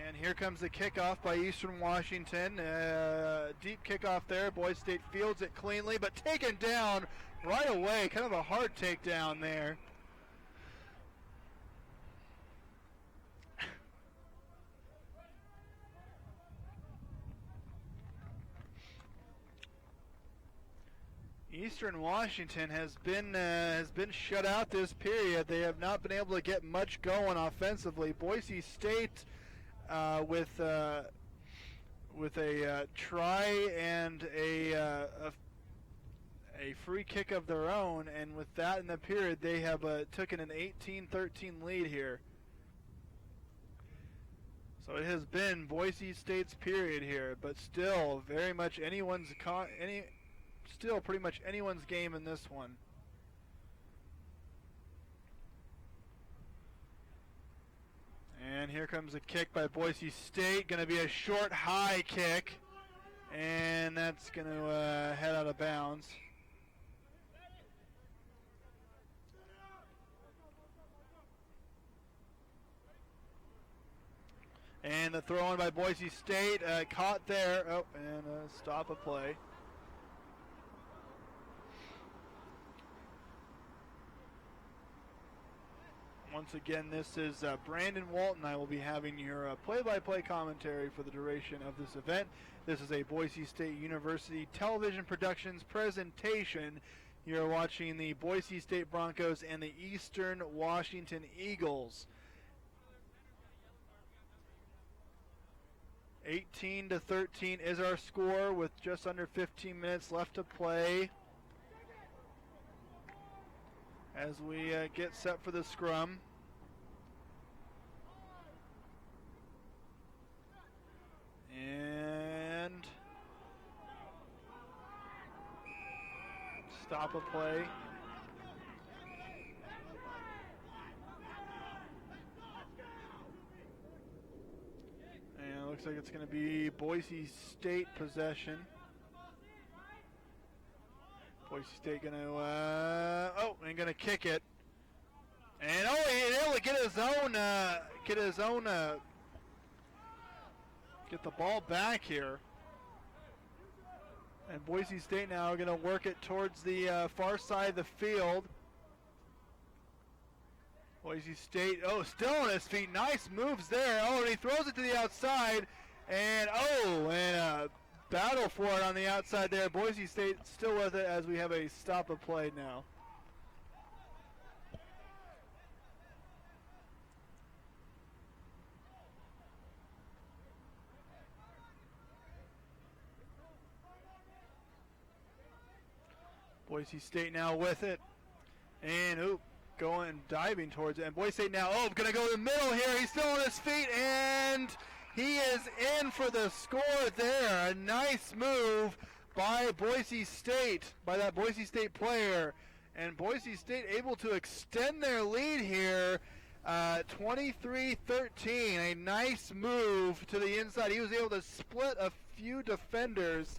And here comes the kickoff by Eastern Washington. Deep kickoff there. Boise State fields it cleanly, but taken down right away. Kind of a hard takedown there. Eastern Washington has been shut out this period. They have not been able to get much going offensively. Boise State with a try and a free kick of their own, and with that in the period, they have taken an 18-13 lead here. So it has been Boise State's period here, but still very much still pretty much anyone's game in this one. And here comes a kick by Boise State. Going to be a short, high kick. And that's going to head out of bounds. And the throw in by Boise State. Caught there. Oh, and stop a play. Once again, this is Brandon Walton. I will be having your play-by-play commentary for the duration of this event. This is a Boise State University Television Productions presentation. You're watching the Boise State Broncos and the Eastern Washington Eagles. 18-13 is our score with just under 15 minutes left to play as we get set for the scrum. And stop a play. And it looks like it's going to be Boise State possession. Boise State going to, and going to kick it. And he's able to get the ball back here. And Boise State now going to work it towards the far side of the field. Boise State, still on his feet. Nice moves there. And he throws it to the outside. And a battle for it on the outside there. Boise State still with it as we have a stop of play now. Boise State now with it. And going diving towards it. And Boise State now, going to go to the middle here. He's still on his feet, and he is in for the score there. A nice move by Boise State, by that Boise State player. And Boise State able to extend their lead here, 23-13. A nice move to the inside. He was able to split a few defenders.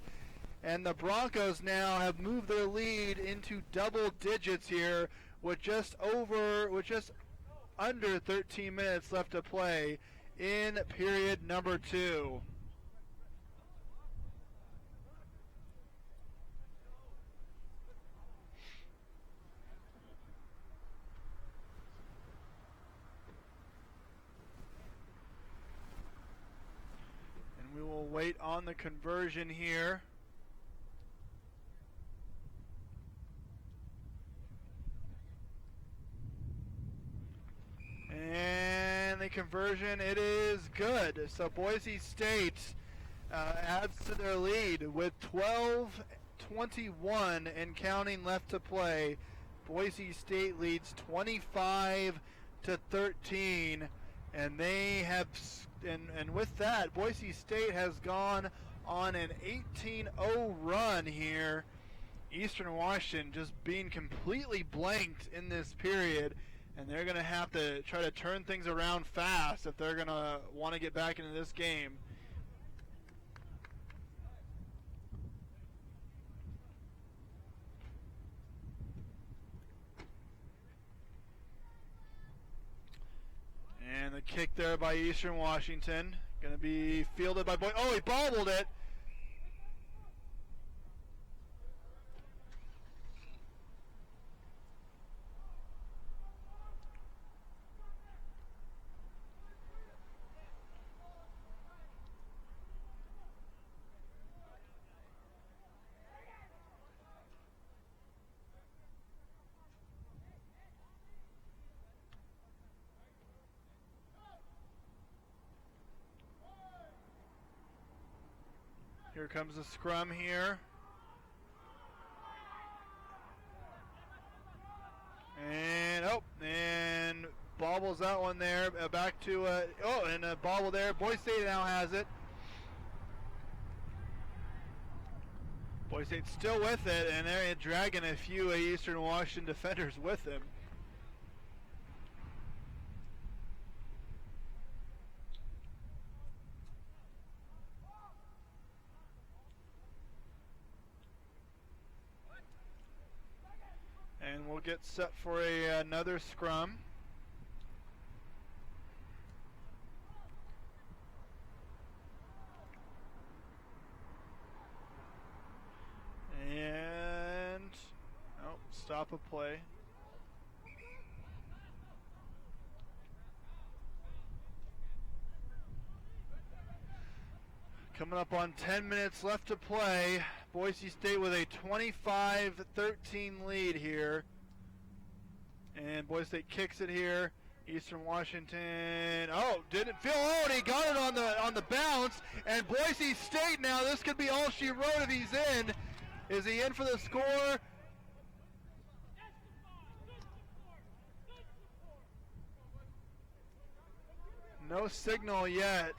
And the Broncos now have moved their lead into double digits here with just under 13 minutes left to play in period number 2. And we will wait on the the conversion here. And the conversion, it is good. So Boise State adds to their lead with 12:21 and counting left to play. Boise State leads 25-13, and they have, and with that, Boise State has gone on an 18-0 run here. Eastern Washington just being completely blanked in this period, and they're going to have to try to turn things around fast if they're going to want to get back into this game. And the kick there by Eastern Washington. Going to be fielded by Boise. Oh, he bobbled it. Here comes the scrum here. And bobbles that one there. Back to, and a bobble there. Boise State now has it. Boise State still with it, and they're dragging a few Eastern Washington defenders with them. And we'll get set for another scrum. And stop a play. Coming up on 10 minutes left to play. Boise State with a 25-13 lead here. And Boise State kicks it here. Eastern Washington, didn't feel, and he got it on the bounce. And Boise State now, this could be all she wrote if he's in. Is he in for the score? No signal yet.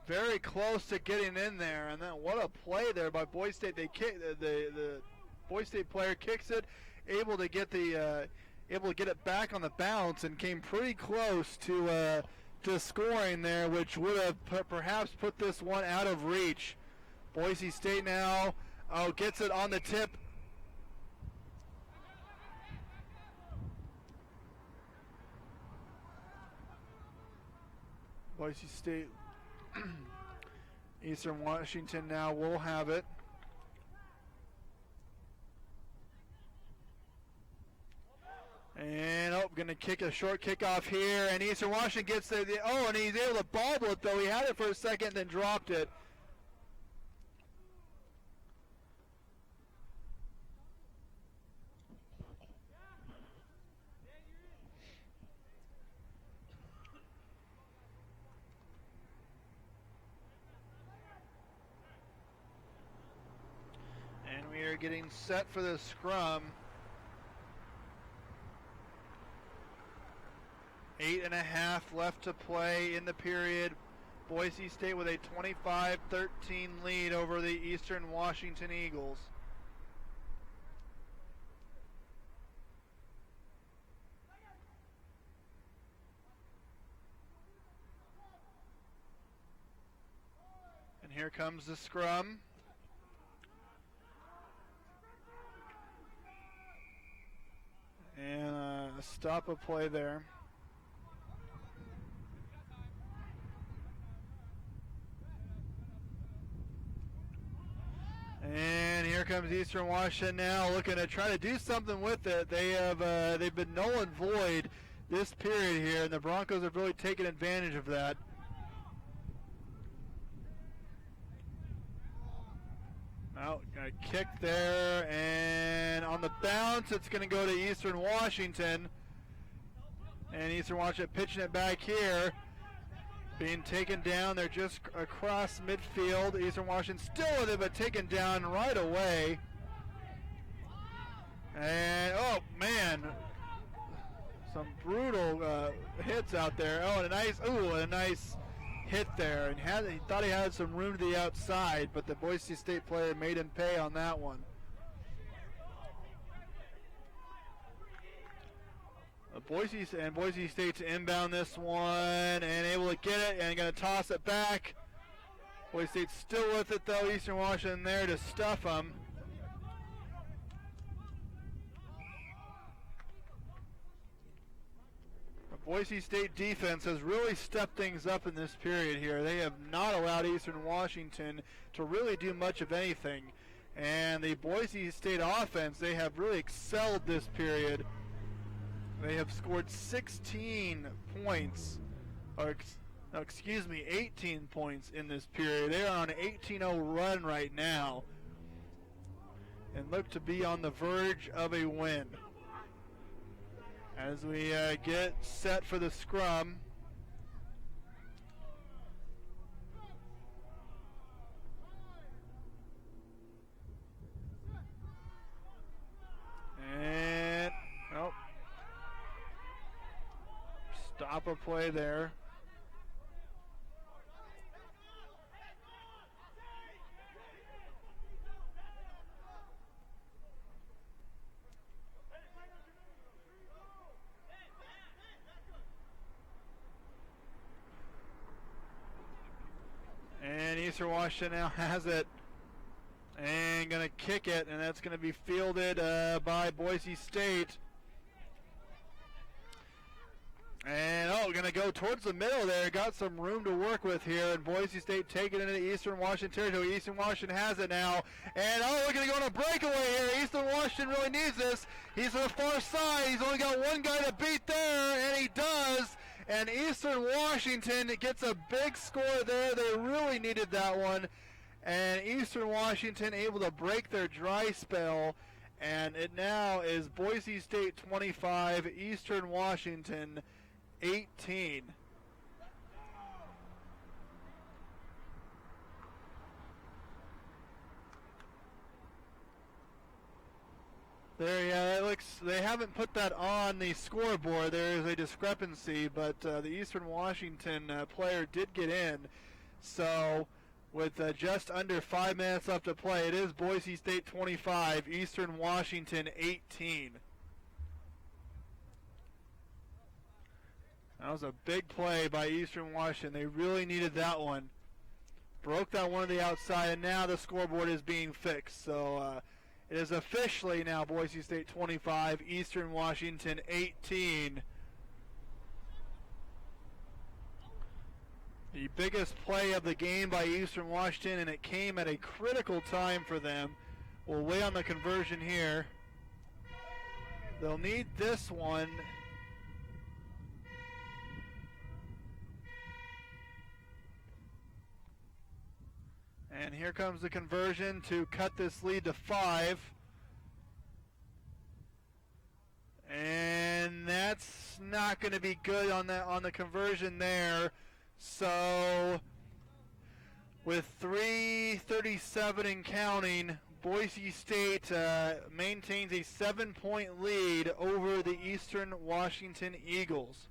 Very close to getting in there, and then what a play there by Boise State. They kick the Boise State player kicks it, able to get it back on the bounce, and came pretty close to scoring there, which would have perhaps put this one out of reach. Boise State now gets it on the tip. Boise State. Eastern Washington now will have it. And going to kick a short kickoff here, and Eastern Washington gets and he's able to bobble it though. He had it for a second, then dropped it. We are getting set for the scrum. 8.5 left to play in the period. Boise State with a 25-13 lead over the Eastern Washington Eagles. And here comes the scrum. And a stop a play there. And here comes Eastern Washington now, looking to try to do something with it. They've been null and void this period here, and the Broncos have really taken advantage of that. A kick there, and on the bounce, it's going to go to Eastern Washington. And Eastern Washington pitching it back here. Being taken down. They're just across midfield. Eastern Washington still with it, but taken down right away. And, oh, man. Some brutal hits out there. Oh, and a nice hit there. And he thought he had some room to the outside, but the Boise State player made him pay on that one. Boise State to inbound this one and able to get it and going to toss it back. Boise State still with it though. Eastern Washington there to stuff them. The Boise State defense has really stepped things up in this period here. They have not allowed Eastern Washington to really do much of anything. And the Boise State offense, they have really excelled this period. They have scored 16 points, or 18 points in this period. They are on an 18-0 run right now and look to be on the verge of a win. As we get set for the scrum. And, oh. Stop a play there. And Eastern Washington now has it and going to kick it, and that's going to be fielded by Boise State. And, going to go towards the middle there. Got some room to work with here. And Boise State taking it into Eastern Washington territory. Eastern Washington has it now. And, we're going to go on a breakaway here. Eastern Washington really needs this. He's on the far side. He's only got one guy to beat there, and he does. And Eastern Washington gets a big score there. They really needed that one. And Eastern Washington able to break their dry spell. And it now is Boise State 25, Eastern Washington 18. There, yeah, that looks. They haven't put that on the scoreboard. There is a discrepancy, but the Eastern Washington player did get in. So, with just under 5 minutes left to play, it is Boise State 25, Eastern Washington 18. That was a big play by Eastern Washington. They really needed that one. Broke that one to the outside, and now the scoreboard is being fixed. So it is officially now Boise State 25, Eastern Washington 18. The biggest play of the game by Eastern Washington, and it came at a critical time for them. We'll wait on the conversion here. They'll need this one. And here comes the conversion to cut this lead to 5. And that's not going to be good on the conversion there. So with 3:37 and counting, Boise State maintains a 7-point lead over the Eastern Washington Eagles.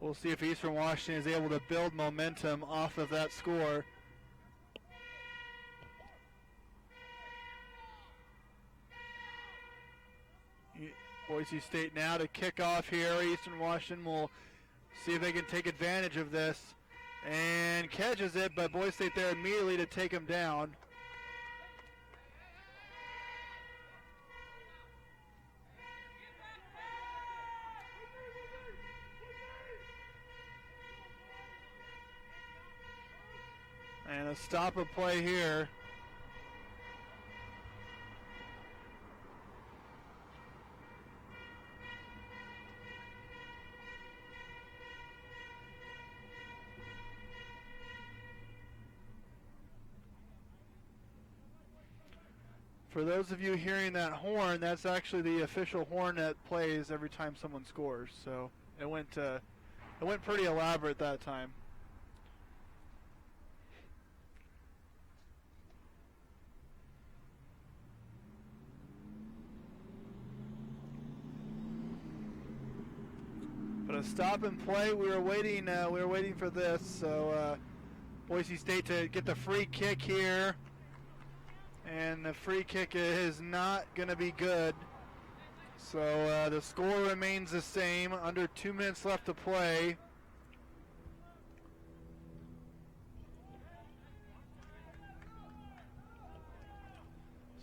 We'll see if Eastern Washington is able to build momentum off of that score. Boise State now to kick off here. Eastern Washington will see if they can take advantage of this. And catches it, but Boise State there immediately to take him down. And a stop of play here. For those of you hearing that horn, that's actually the official horn that plays every time someone scores. So it went pretty elaborate that time. But a stop and play. We were waiting for this. So Boise State to get the free kick here. And the free kick is not going to be good. So the score remains the same. Under 2 minutes left to play.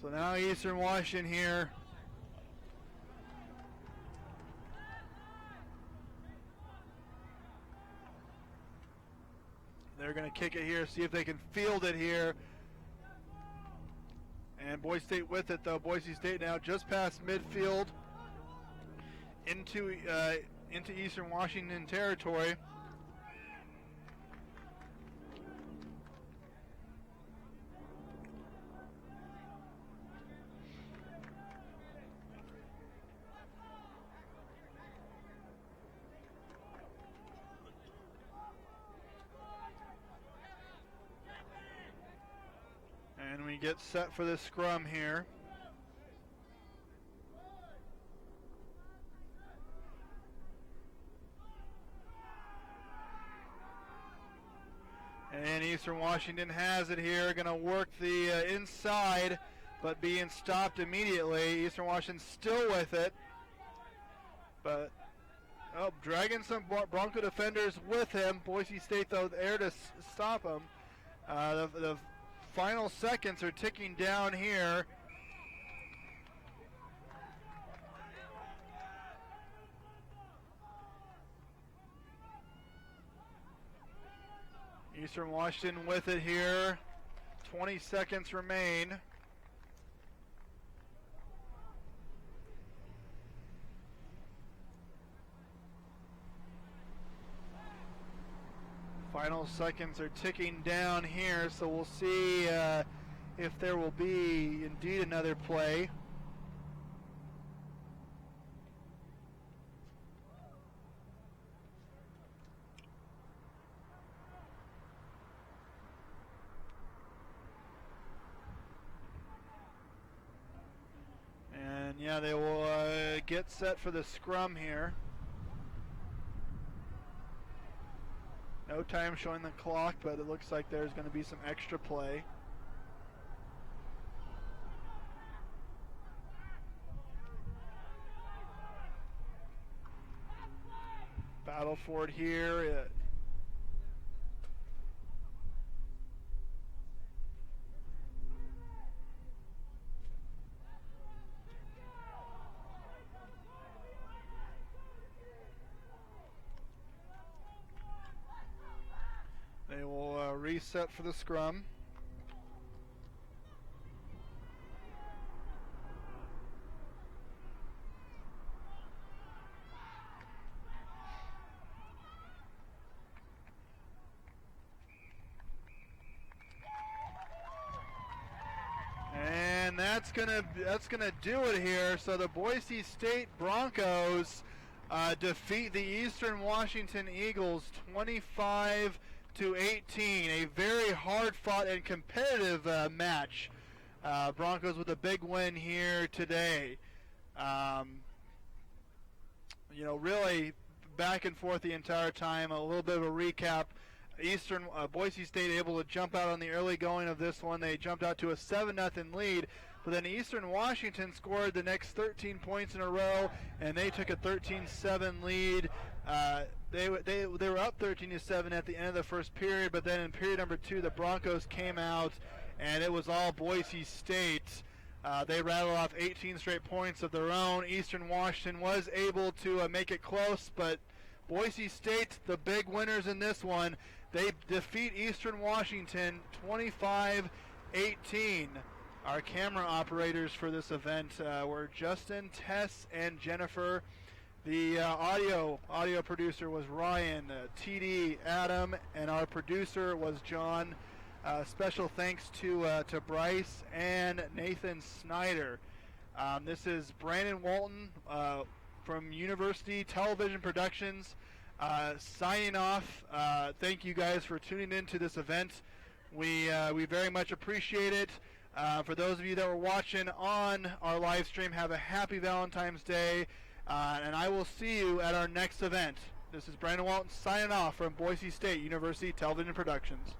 So now Eastern Washington here. They're going to kick it here, see if they can field it here. And Boise State with it, though. Boise State now just past midfield into Eastern Washington territory. And we get set for the scrum here. And Eastern Washington has it here, going to work the inside, but being stopped immediately. Eastern Washington still with it, but dragging some Bronco defenders with him. Boise State, though, there to stop him. The final seconds are ticking down here. Eastern Washington with it here. 20 seconds remain. Final seconds are ticking down here, so we'll see if there will be indeed another play. And yeah, they will get set for the scrum here. No time showing the clock, but it looks like there's going to be some extra play. Battle for it here. They will reset for the scrum. And that's gonna do it here. So the Boise State Broncos defeat the Eastern Washington Eagles 25-18. A very hard-fought and competitive match. Broncos with a big win here today. Really back and forth the entire time. A little bit of a recap. Boise State able to jump out on the early going of this one. They jumped out to a 7-0 lead. But then Eastern Washington scored the next 13 points in a row, and they took a 13-7 lead. They were up 13-7 at the end of the first period, but then in period number 2, the Broncos came out, and it was all Boise State. They rattled off 18 straight points of their own. Eastern Washington was able to make it close, but Boise State, the big winners in this one, they defeat Eastern Washington 25-18. Our camera operators for this event were Justin, Tess, and Jennifer. The audio producer was Ryan, TD, Adam, and our producer was John. Special thanks to Bryce and Nathan Snyder. This is Brandon Walton from University Television Productions signing off. Thank you guys for tuning in to this event. We very much appreciate it. For those of you that were watching on our live stream, have a happy Valentine's Day, and I will see you at our next event. This is Brandon Walton signing off from Boise State University Television Productions.